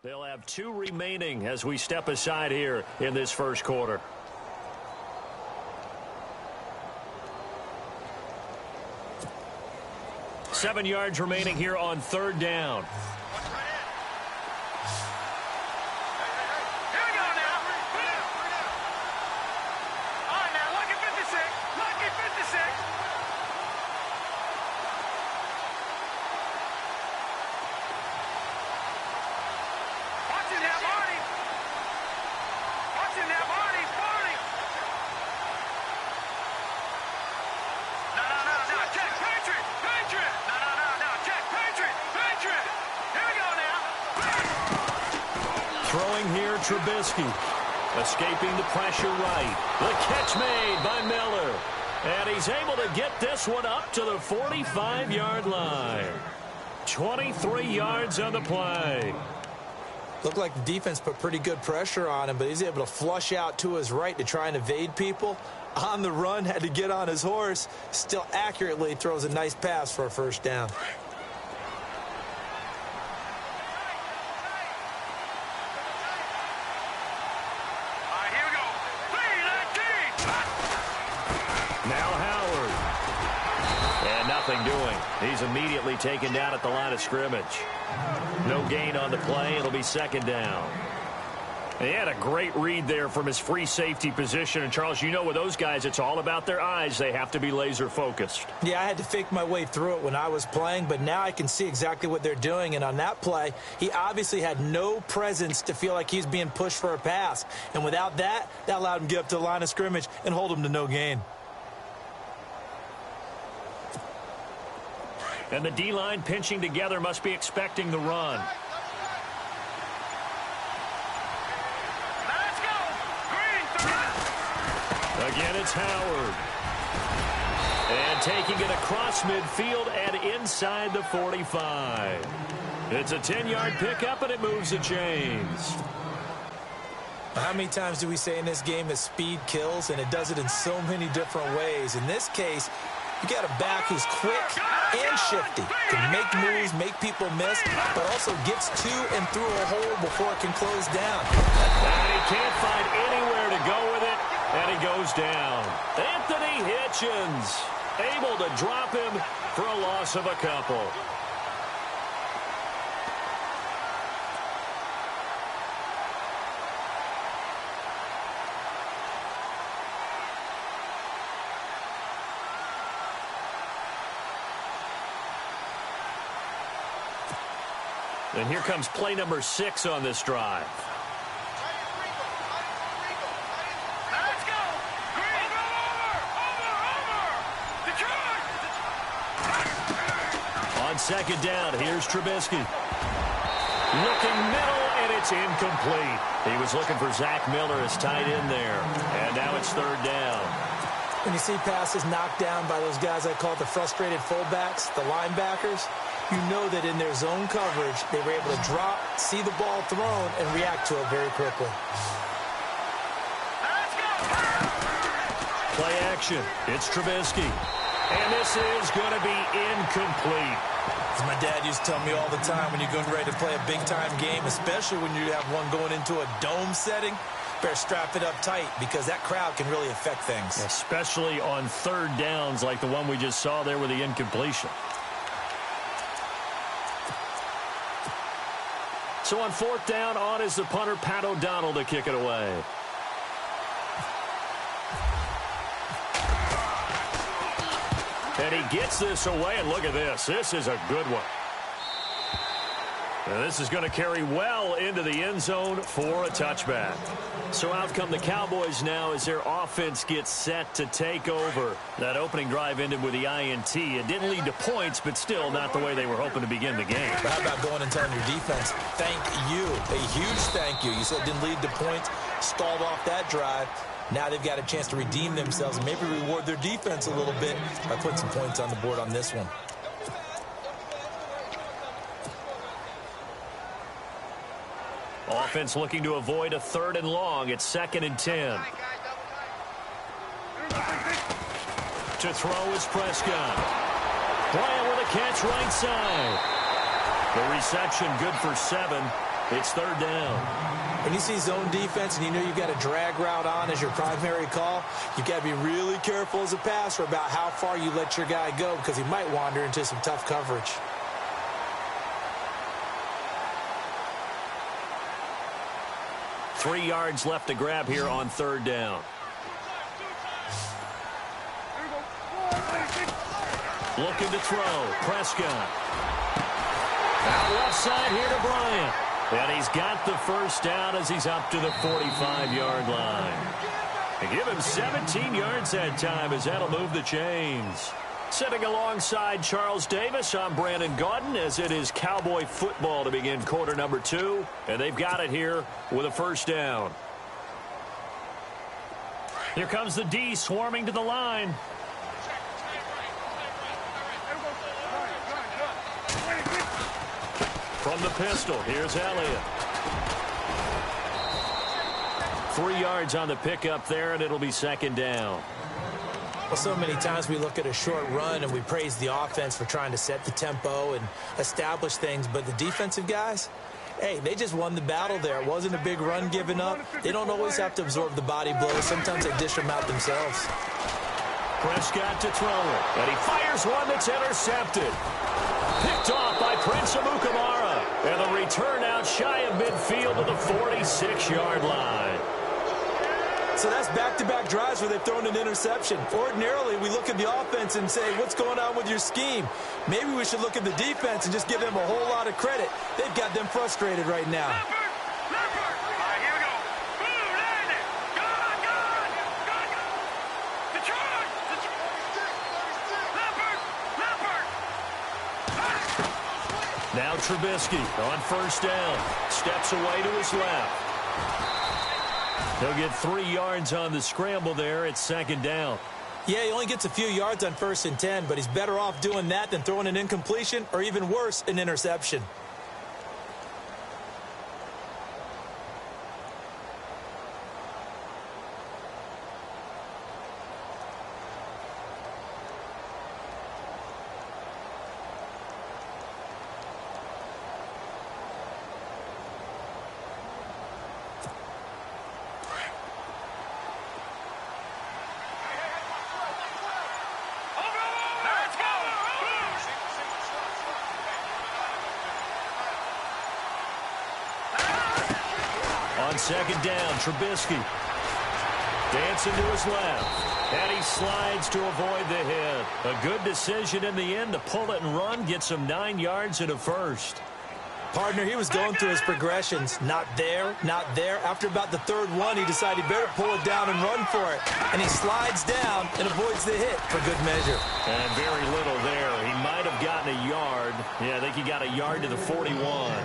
They'll have 2 remaining as we step aside here in this 1st quarter. Seven yards remaining here on 3rd down. Trubisky escaping the pressure right. The catch made by Miller. And he's able to get this one up to the 45-yard line. 23 yards on the play. Looked like the defense put pretty good pressure on him, but he's able to flush out to his right to try and evade people. On the run, had to get on his horse. Still accurately throws a nice pass for a 1st down. Doing. He's immediately taken down at the line of scrimmage. No gain on the play. It'll be 2nd down. He had a great read there from his free safety position. And, Charles, you know with those guys, it's all about their eyes. They have to be laser focused. Yeah, I had to fake my way through it when I was playing, but now I can see exactly what they're doing. And on that play, he obviously had no presence to feel like he's being pushed for a pass. And without that, that allowed him to get up to the line of scrimmage and hold him to no gain. And the D-line pinching together must be expecting the run. Again, it's Howard. And taking it across midfield and inside the 45. It's a 10-yard pickup, and it moves the chains. How many times do we say in this game that speed kills, and it does it in so many different ways? In this case, you got a back who's quick and shifty, can make moves, make people miss, but also gets to and through a hole before it can close down. And he can't find anywhere to go with it, and he goes down. Anthony Hitchens able to drop him for a loss of a couple. And here comes play number 6 on this drive. Let's go! Over! On second down, here's Trubisky. Looking middle, and it's incomplete. He was looking for Zach Miller as tight end there. And now it's third down. When you see passes knocked down by those guys I call the frustrated fullbacks, the linebackers, you know that in their zone coverage, they were able to drop, see the ball thrown, and react to it very quickly. Play action. It's Trubisky. And this is going to be incomplete. As my dad used to tell me all the time, when you're getting ready to play a big-time game, especially when you have one going into a dome setting, better strap it up tight because that crowd can really affect things. Especially on third downs like the one we just saw there with the incompletion. So on fourth down, on is the punter, Pat O'Donnell, to kick it away. And he gets this away, and look at this. This is a good one. And this is going to carry well into the end zone for a touchback. So out come the Cowboys now as their offense gets set to take over. That opening drive ended with the INT. It didn't lead to points, but still not the way they were hoping to begin the game. But how about going and telling your defense, thank you, a huge thank you. You said it didn't lead to points, stalled off that drive. Now they've got a chance to redeem themselves and maybe reward their defense a little bit by putting some points on the board on this one. Offense looking to avoid a 3rd and long. It's 2nd and 10. To throw is Prescott. Bryant with a catch right side. The reception good for 7. It's 3rd down. When you see zone defense and you know you've got a drag route on as your primary call, you've got to be really careful as a passer about how far you let your guy go because he might wander into some tough coverage. Three yards left to grab here on 3rd down. Looking to throw. Prescott. Out left side here to Bryant. And he's got the first down as he's up to the 45-yard line. And give him 17 yards that time as that'll move the chains. Sitting alongside Charles Davis, I'm Brandon Gaudin as it is Cowboy football to begin quarter number 2. And they've got it here with a first down. Here comes the D swarming to the line. From the pistol, here's Elliott. 3 yards on the pickup there, and it'll be 2nd down. Well, so many times we look at a short run and we praise the offense for trying to set the tempo and establish things, but the defensive guys, hey, they just won the battle there. It wasn't a big run given up. They don't always have to absorb the body blows. Sometimes they dish them out themselves. Prescott to throw it, and he fires one that's intercepted. Picked off by Prince Amukamara, and the return out shy of midfield to the 46-yard line. So that's back-to-back drives where they've thrown an interception. Ordinarily, we look at the offense and say, what's going on with your scheme? Maybe we should look at the defense and just give them a whole lot of credit. They've got them frustrated right now. Now Trubisky on first down. Steps away to his left. He'll get 3 yards on the scramble there. It's second down. Yeah, he only gets a few yards on 1st and 10, but he's better off doing that than throwing an incompletion or even worse, an interception. On second down, Trubisky dancing to his left, and he slides to avoid the hit. A good decision in the end to pull it and run, get some 9 yards and a first. Partner, he was going through his progressions. Not there, not there. After about the 3rd one, he decided he better pull it down and run for it. And he slides down and avoids the hit for good measure. And very little there. He might have gotten a yard. Yeah, I think he got a yard to the 41.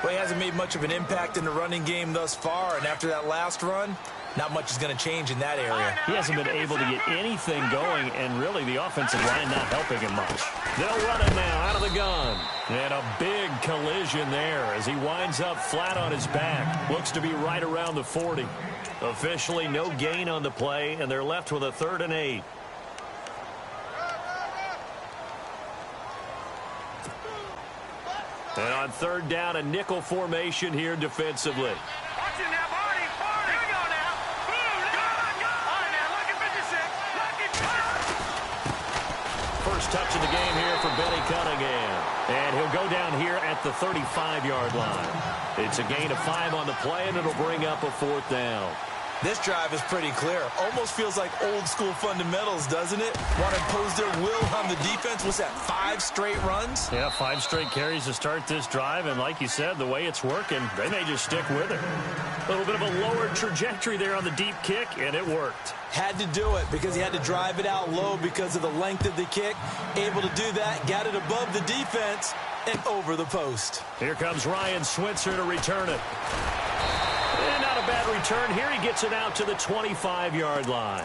Well, he hasn't made much of an impact in the running game thus far, and after that last run, not much is going to change in that area. He hasn't been able to get anything going, and really the offensive line not helping him much. They'll run it now out of the gun. And a big collision there as he winds up flat on his back. Looks to be right around the 40. Officially no gain on the play, and they're left with a 3rd and 8. And on 3rd down, a nickel formation here defensively. Watch it now, Barney. Here we go now. Boom. Go. All right, now, look at 56. First touch of the game here for Benny Cunningham. And he'll go down here at the 35-yard line. It's a gain of 5 on the play, and it'll bring up a 4th down. This drive is pretty clear. Almost feels like old-school fundamentals, doesn't it? Want to impose their will on the defense. What's that, 5 straight runs? Yeah, 5 straight carries to start this drive, and like you said, the way it's working, they may just stick with it. A little bit of a lower trajectory there on the deep kick, and it worked. Had to do it because he had to drive it out low because of the length of the kick. Able to do that, got it above the defense, and over the post. Here comes Ryan Switzer to return it. And not a bad return. Here he gets it out to the 25-yard line.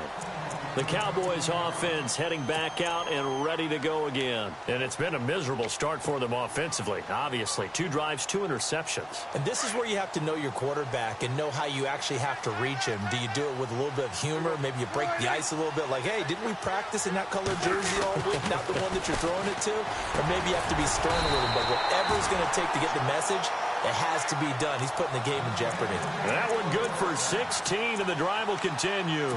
The Cowboys offense heading back out and ready to go again. And it's been a miserable start for them offensively, obviously. 2 drives, 2 interceptions. And this is where you have to know your quarterback and know how you actually have to reach him. Do you do it with a little bit of humor? Maybe you break the ice a little bit like, hey, didn't we practice in that colored jersey all week? Not the one that you're throwing it to? Or maybe you have to be stern with him. But whatever it's going to take to get the message, it has to be done. He's putting the game in jeopardy. That one good for 16, and the drive will continue.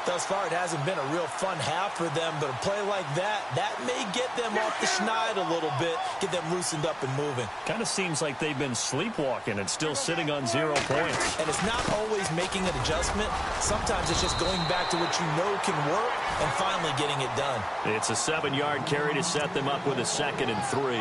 Thus far, it hasn't been a real fun half for them, but a play like that may get them off the schneid a little bit, get them loosened up and moving. Kind of seems like they've been sleepwalking and still sitting on 0 points. And it's not always making an adjustment. Sometimes it's just going back to what you know can work and finally getting it done. It's a 7-yard carry to set them up with a 2nd and 3.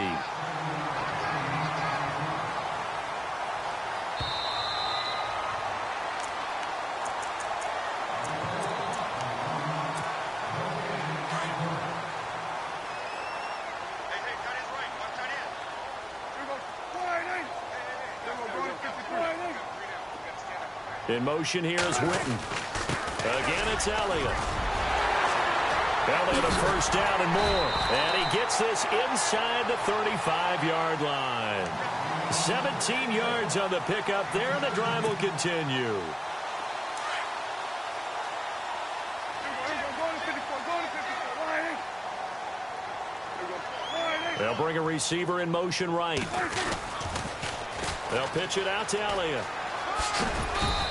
In motion here is Witten. Again, it's Elliott. Elliott a first down and more. And he gets this inside the 35-yard line. 17 yards on the pickup there, and the drive will continue. They'll bring a receiver in motion right. They'll pitch it out to Elliott.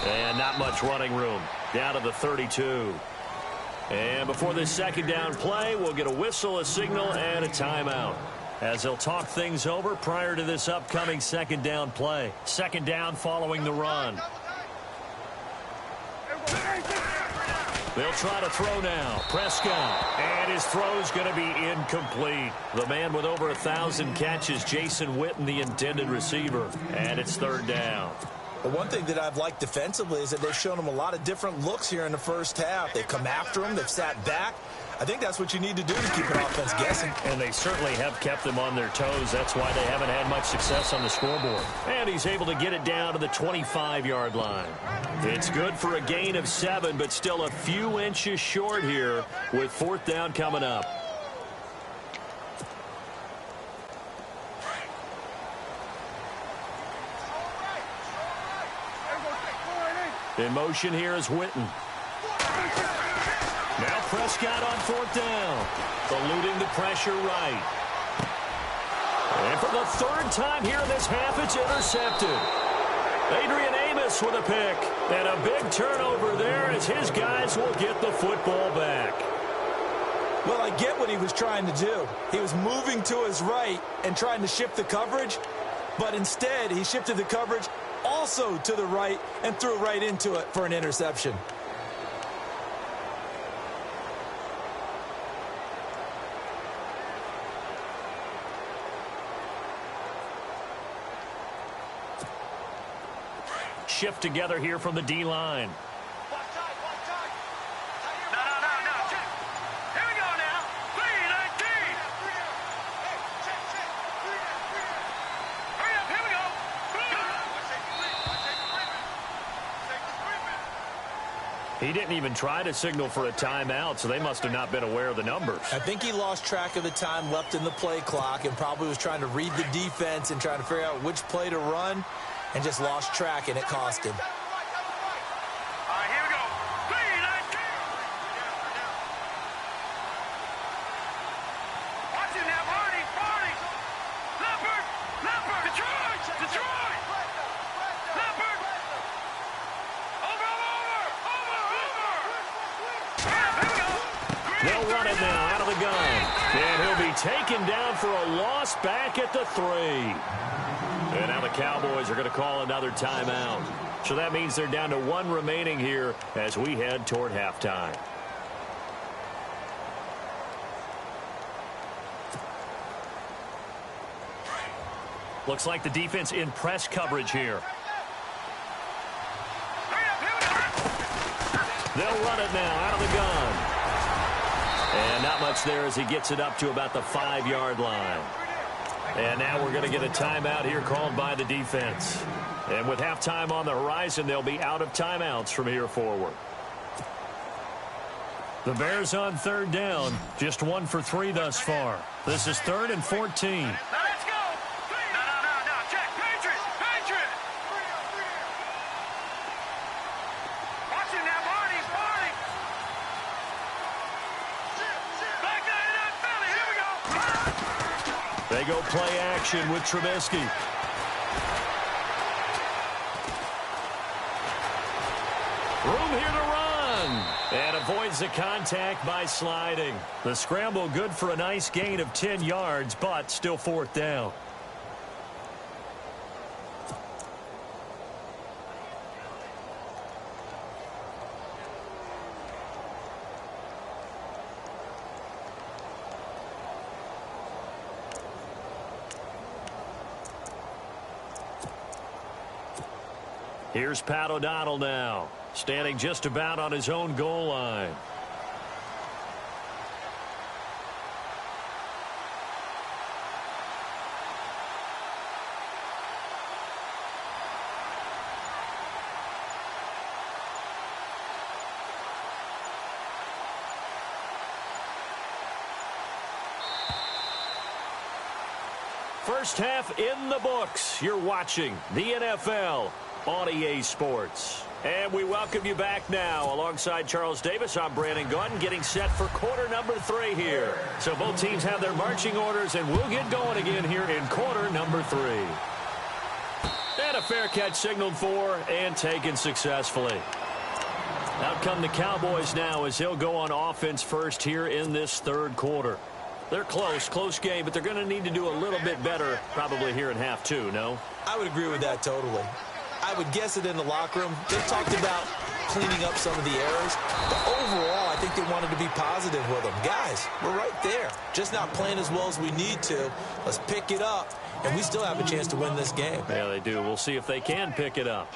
And not much running room. Down to the 32. And before this 2nd down play, we'll get a whistle, a signal, and a timeout, as they'll talk things over prior to this upcoming 2nd down play. 2nd down following the run. They'll try to throw now. Prescott. And his throw's going to be incomplete. The man with over 1,000 catches, Jason Witten, the intended receiver. And it's 3rd down. But one thing that I've liked defensively is that they've shown him a lot of different looks here in the first half. They've come after him. They've sat back. I think that's what you need to do to keep an offense guessing. And they certainly have kept them on their toes. That's why they haven't had much success on the scoreboard. And he's able to get it down to the 25-yard line. It's good for a gain of 7, but still a few inches short here with 4th down coming up. In motion here is Witten. Now Prescott on 4th down. Eluding the pressure right. And for the 3rd time here in this half, it's intercepted. Adrian Amos with a pick. And a big turnover there as his guys will get the football back. Well, I get what he was trying to do. He was moving to his right and trying to shift the coverage. But instead, he shifted the coverage also to the right and threw right into it for an interception. Shift together here from the D-line. No. Check. Here we go now. 3-19. Hurry up. Here we go. He didn't even try to signal for a timeout, so they must have not been aware of the numbers. I think he lost track of the time left in the play clock and probably was trying to read the defense and trying to figure out which play to run and just lost track, and it cost him. All right, here we go. 3-19. Watch it now, Barney. Leopard. Detroit. Leopard. Over. Here we go. They'll run it now out of the gun. And he'll be taken down for a loss back at the 3. And now the Cowboys are going to call another timeout. So that means they're down to 1 remaining here as we head toward halftime. Looks like the defense in press coverage here. They'll run it now out of the gun. And not much there as he gets it up to about the 5-yard line. And now we're going to get a timeout here called by the defense. And with halftime on the horizon, they'll be out of timeouts from here forward. The Bears on 3rd down, just 1 for 3 thus far. This is 3rd and 14. Now let's go. No. Check. Patriot. Watch it now, Barney. Back there in that belly. Here we go. They go play action with Trubisky. Room here to run. And avoids the contact by sliding. The scramble good for a nice gain of 10 yards, but still 4th down. Here's Pat O'Donnell now, standing just about on his own goal line. First half in the books. You're watching the NFL on EA Sports. And we welcome you back now. Alongside Charles Davis, I'm Brandon Gunn, getting set for quarter number 3 here. So both teams have their marching orders, and we'll get going again here in quarter number 3. And a fair catch signaled for and taken successfully. Out come the Cowboys now as he'll go on offense first here in this 3rd quarter. They're close game, but they're going to need to do a little bit better probably here in half 2, no? I would agree with that totally. I would guess it in the locker room. They talked about cleaning up some of the errors. But overall, I think they wanted to be positive with them. Guys, we're right there. Just not playing as well as we need to. Let's pick it up and we still have a chance to win this game. Yeah, they do. We'll see if they can pick it up.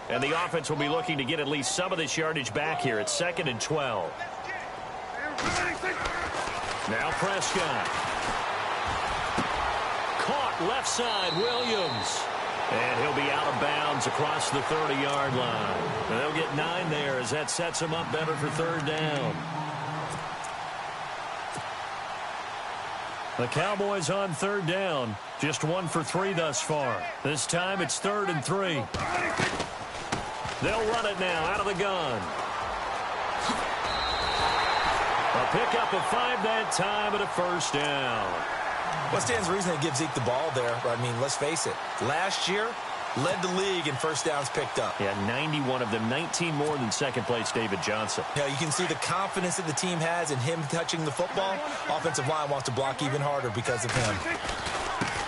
And the offense will be looking to get at least some of this yardage back here. It's 2nd and 12. Now Prescott. Caught left side, Williams. And he'll be out of bounds across the 30-yard line. And they'll get 9 there as that sets them up better for 3rd down. The Cowboys on 3rd down. Just 1 for 3 thus far. This time it's 3rd and 3. They'll run it now out of the gun. A pickup of 5 that time and a 1st down. What stands to reason to give Zeke the ball there? I mean, let's face it. Last year, led the league in 1st downs picked up. Yeah, 91 of them, 19 more than 2nd place David Johnson. Yeah, you can see the confidence that the team has in him touching the football. Offensive line wants to block even harder because of him.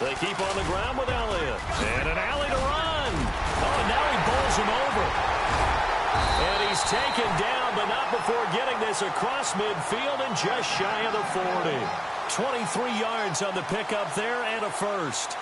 They keep on the ground with Elliott. And an alley to run. Oh, and now he bowls him over. And he's taken down, but not before getting this across midfield and just shy of the 40. 23 yards on the pickup there and a 1st.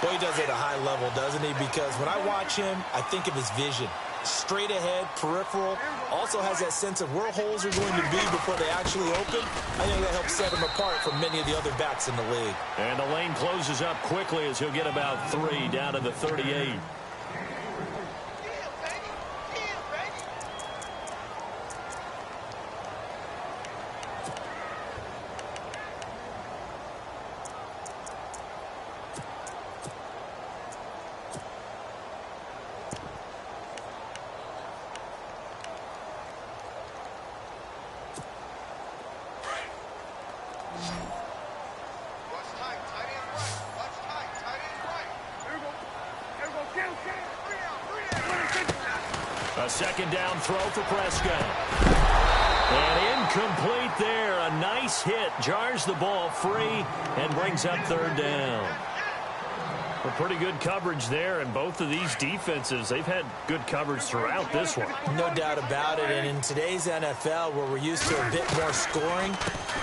Boy, he does it at a high level, doesn't he? Because when I watch him, I think of his vision. Straight ahead, peripheral. Also has that sense of where holes are going to be before they actually open. I think that helps set him apart from many of the other backs in the league. And the lane closes up quickly as he'll get about 3 down to the 38. A 2nd down throw for Prescott. And incomplete there. A nice hit. Jars the ball free and brings up 3rd down. A pretty good coverage there, and both of these defenses, they've had good coverage throughout this one. No doubt about it, and in today's NFL, where we're used to a bit more scoring,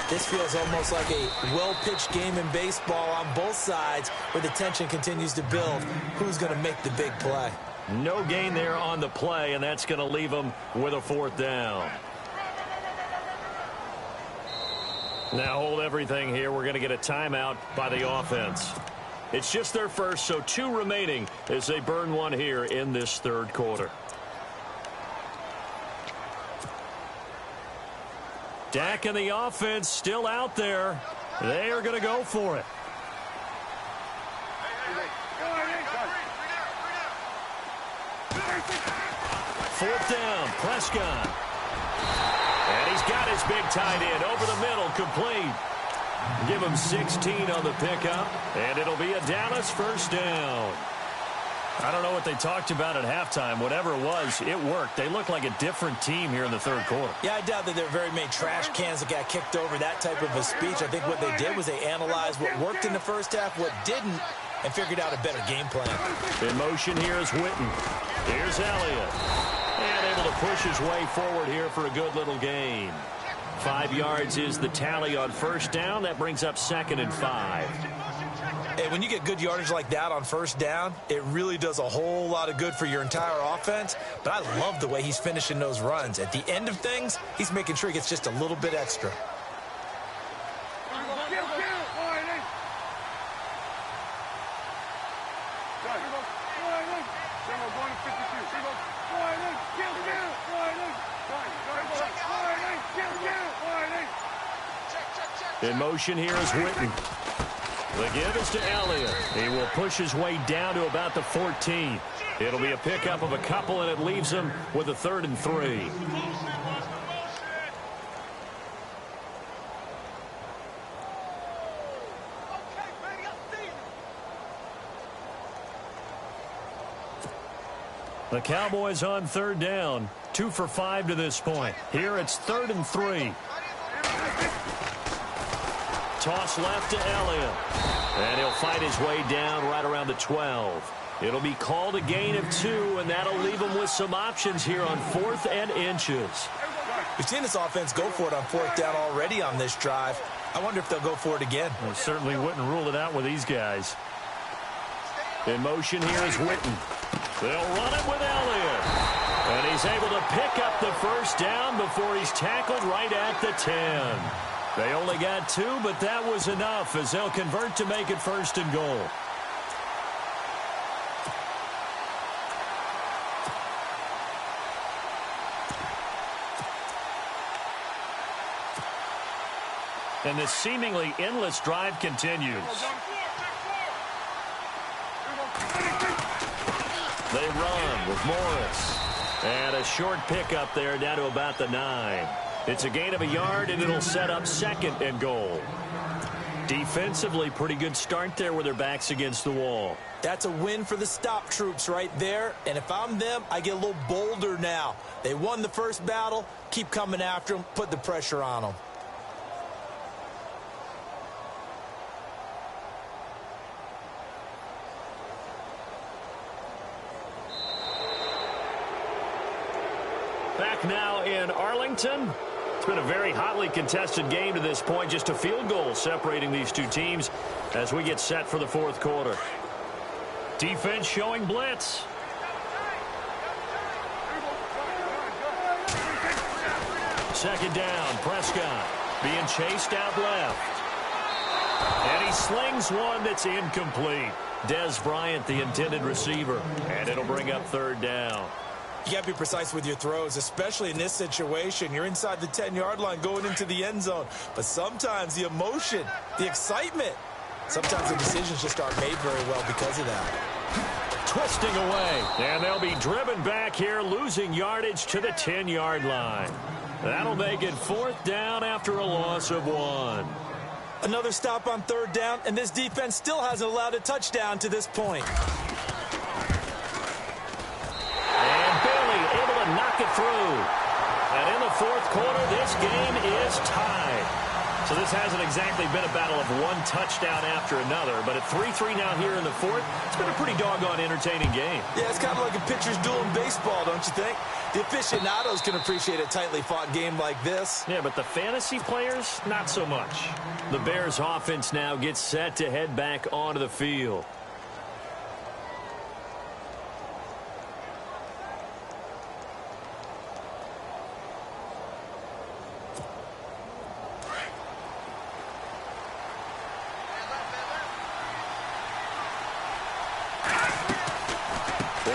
this feels almost like a well-pitched game in baseball on both sides, where the tension continues to build. Who's going to make the big play? No gain there on the play, and that's going to leave them with a 4th down. Now hold everything here. We're going to get a timeout by the offense. It's just their first, so 2 remaining as they burn 1 here in this 3rd quarter. Dak and the offense still out there. They are going to go for it. Fourth down, Prescott. And he's got his big tight end over the middle, complete. Give him 16 on the pickup, and it'll be a Dallas 1st down. I don't know what they talked about at halftime. Whatever it was, it worked. They look like a different team here in the 3rd quarter. Yeah, I doubt that there are very many trash cans that got kicked over, that type of a speech. I think what they did was they analyzed what worked in the 1st half, what didn't, and figured out a better game plan. In motion here is Witten. Here's Elliott. And able to push his way forward here for a good little gain. 5 yards is the tally on 1st down. That brings up 2nd and 5. Hey, when you get good yardage like that on 1st down, it really does a whole lot of good for your entire offense. But I love the way he's finishing those runs. At the end of things, he's making sure he gets just a little bit extra. In motion here is Witten. The give is to Elliott. He will push his way down to about the 14. It'll be a pickup of a couple, and it leaves him with a 3rd and 3. The Cowboys on 3rd down. 2 for 5 to this point. Here it's 3rd and 3. Toss left to Elliott. And he'll fight his way down right around the 12. It'll be called a gain of 2, and that'll leave him with some options here on 4th and inches. We've seen this offense go for it on 4th down already on this drive. I wonder if they'll go for it again. I certainly wouldn't rule it out with these guys. In motion here is Witten. They'll run it with Elliott. And he's able to pick up the first down before he's tackled right at the 10. They only got 2, but that was enough as they'll convert to make it 1st and goal. And this seemingly endless drive continues. They run with Morris. And a short pickup there down to about the 9. It's a gain of a yard, and it'll set up 2nd and goal. Defensively, pretty good start there with their backs against the wall. That's a win for the stop troops right there. And if I'm them, I get a little bolder now. They won the first battle. Keep coming after them. Put the pressure on them. Back now in Arlington. It's been a very hotly contested game to this point. Just a field goal separating these two teams as we get set for the 4th quarter. Defense showing blitz. Second down, Prescott being chased out left. And he slings one that's incomplete. Dez Bryant, the intended receiver. And it'll bring up 3rd down. You got to be precise with your throws, especially in this situation. You're inside the 10-yard line going into the end zone. But sometimes the emotion, the excitement, sometimes the decisions just aren't made very well because of that. Twisting away. And they'll be driven back here, losing yardage to the 10-yard line. That'll make it 4th down after a loss of 1. Another stop on 3rd down, and this defense still hasn't allowed a touchdown to this point. Knock it through. And in the 4th quarter, this game is tied. So this hasn't exactly been a battle of one touchdown after another, but at 3-3 now here in the 4th, it's been a pretty doggone entertaining game. Yeah, it's kind of like a pitcher's duel in baseball, don't you think? The aficionados can appreciate a tightly fought game like this. Yeah, but the fantasy players, not so much. The Bears offense now gets set to head back onto the field.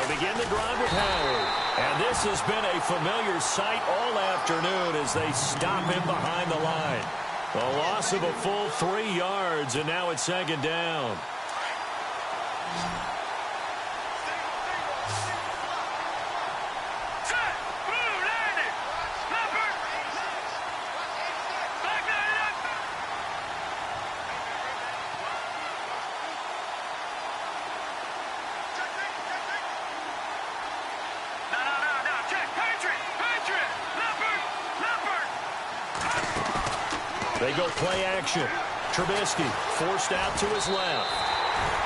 Begin the drive with Howard. And this has been a familiar sight all afternoon as they stop him behind the line. A loss of a full 3 yards, and now it's 2nd down. They go play action. Trubisky forced out to his left.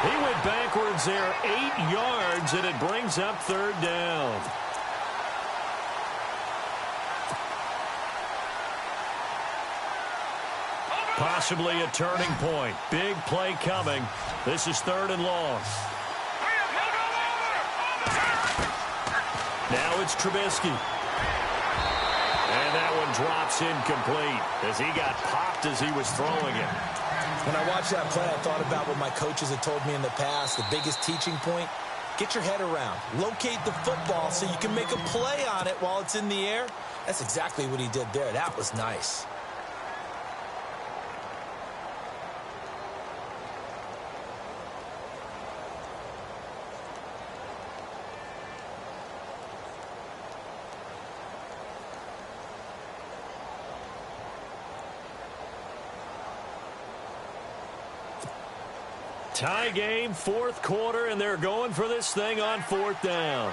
He went backwards there 8 yards, and it brings up 3rd down. Possibly a turning point. Big play coming. This is 3rd and long. Now it's Trubisky. And that one drops incomplete as he got popped as he was throwing it. When I watched that play, I thought about what my coaches had told me in the past. The biggest teaching point, get your head around. Locate the football so you can make a play on it while it's in the air. That's exactly what he did there. That was nice. Tie game, 4th quarter, and they're going for this thing on 4th down.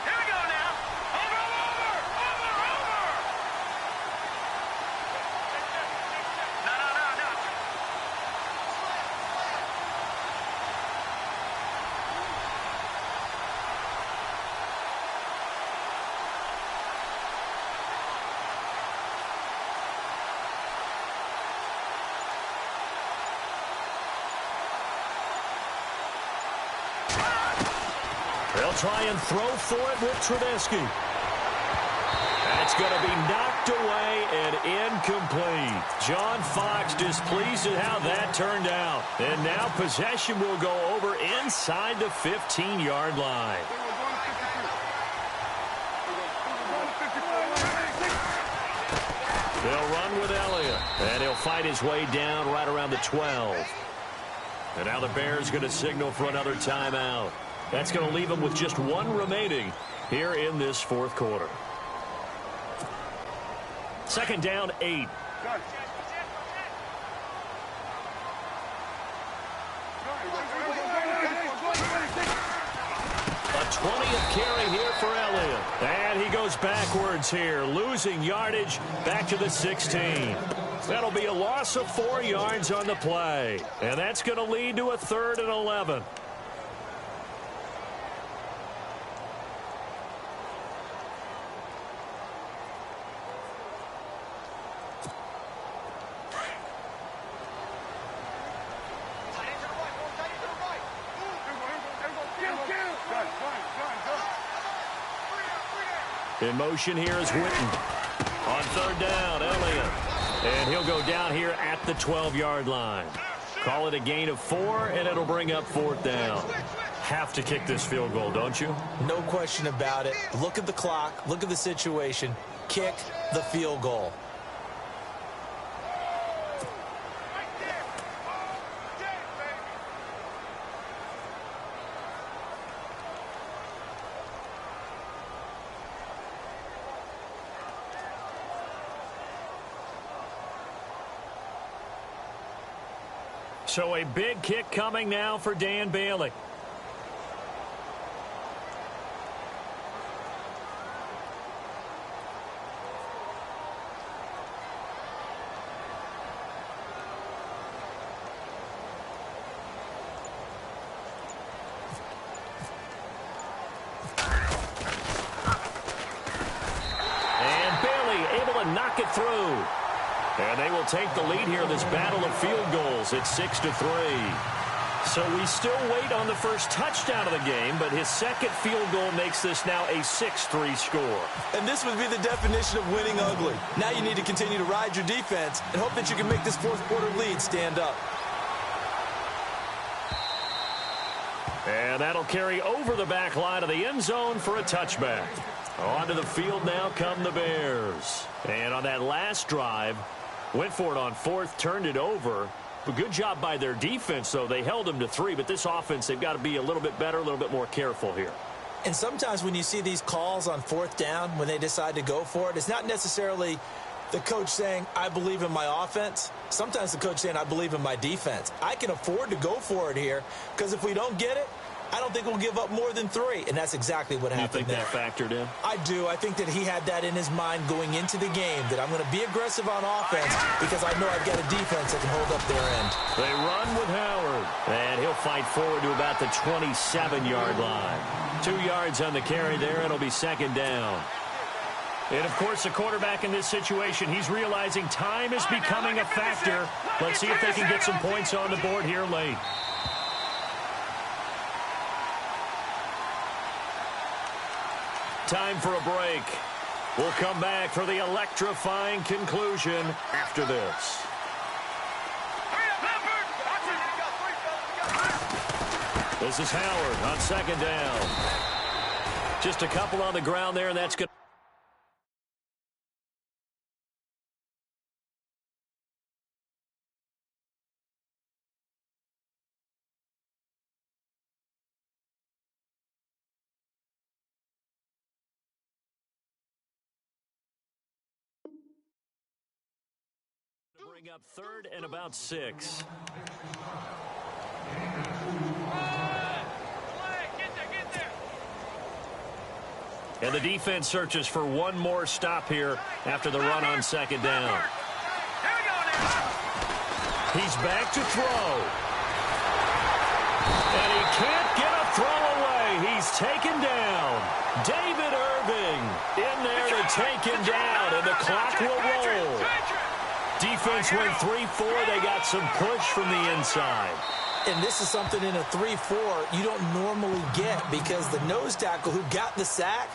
Here we go now. Over. No. They'll try and throw for it with Trubisky. That's going to be knocked away and incomplete. John Fox displeased at how that turned out. And now possession will go over inside the 15-yard line. They'll run with Elliott, and he'll fight his way down right around the 12. And now the Bears going to signal for another timeout. That's going to leave them with just one remaining here in this fourth quarter. Second down, 8. A 20th carry here for Elliott. And he goes backwards here, losing yardage back to the 16. That'll be a loss of 4 yards on the play. And that's going to lead to a 3rd and 11. In motion here is Witten. On 3rd down, Elliott. And he'll go down here at the 12-yard line. Call it a gain of 4, and it'll bring up 4th down. Have to kick this field goal, don't you? No question about it. Look at the clock. Look at the situation. Kick the field goal. So a big kick coming now for Dan Bailey. And Bailey able to knock it through. And they will take the lead here in this battle of field goals at 6-3. So we still wait on the first touchdown of the game, but his second field goal makes this now a 6-3 score. And this would be the definition of winning ugly. Now you need to continue to ride your defense and hope that you can make this fourth quarter lead stand up. And that'll carry over the back line of the end zone for a touchback. Onto the field now come the Bears. And on that last drive, went for it on 4th, turned it over. But good job by their defense, though. They held them to 3, but this offense, they've got to be a little bit better, a little bit more careful here. And sometimes when you see these calls on 4th down, when they decide to go for it, it's not necessarily the coach saying, I believe in my offense. Sometimes the coach saying, I believe in my defense. I can afford to go for it here, because if we don't get it, I don't think we'll give up more than 3, and that's exactly what happened there. You think that factored in? I do. I think that he had that in his mind going into the game, that I'm going to be aggressive on offense because I know I've got a defense that can hold up their end. They run with Howard, and he'll fight forward to about the 27-yard line. 2 yards on the carry there, and it'll be 2nd down. And, of course, the quarterback in this situation, he's realizing time is becoming a factor. Let's see if they can get some points on the board here late. Time for a break. We'll come back for the electrifying conclusion after this. This is Howard on 2nd down. Just a couple on the ground there, and that's good. Bring up 3rd and about 6. And the defense searches for one more stop here after the run on 2nd down. He's back to throw. And he can't get a throw away. He's taken down. David Irving in there to take him down, and the clock will roll. Defense went 3-4. They got some push from the inside. And this is something in a 3-4 you don't normally get because the nose tackle who got the sack,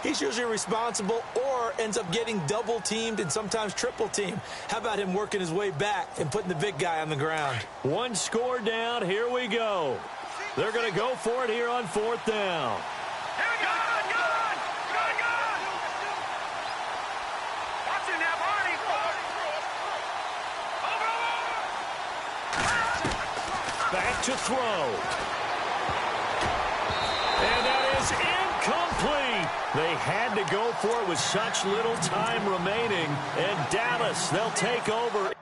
he's usually responsible or ends up getting double-teamed and sometimes triple-teamed. How about him working his way back and putting the big guy on the ground? One score down. Here we go. They're going to go for it here on 4th down. Here we go. Gun. Watch it now, Barney. Over. Back to throw. And that is incomplete. They had to go for it with such little time remaining. And Dallas, they'll take over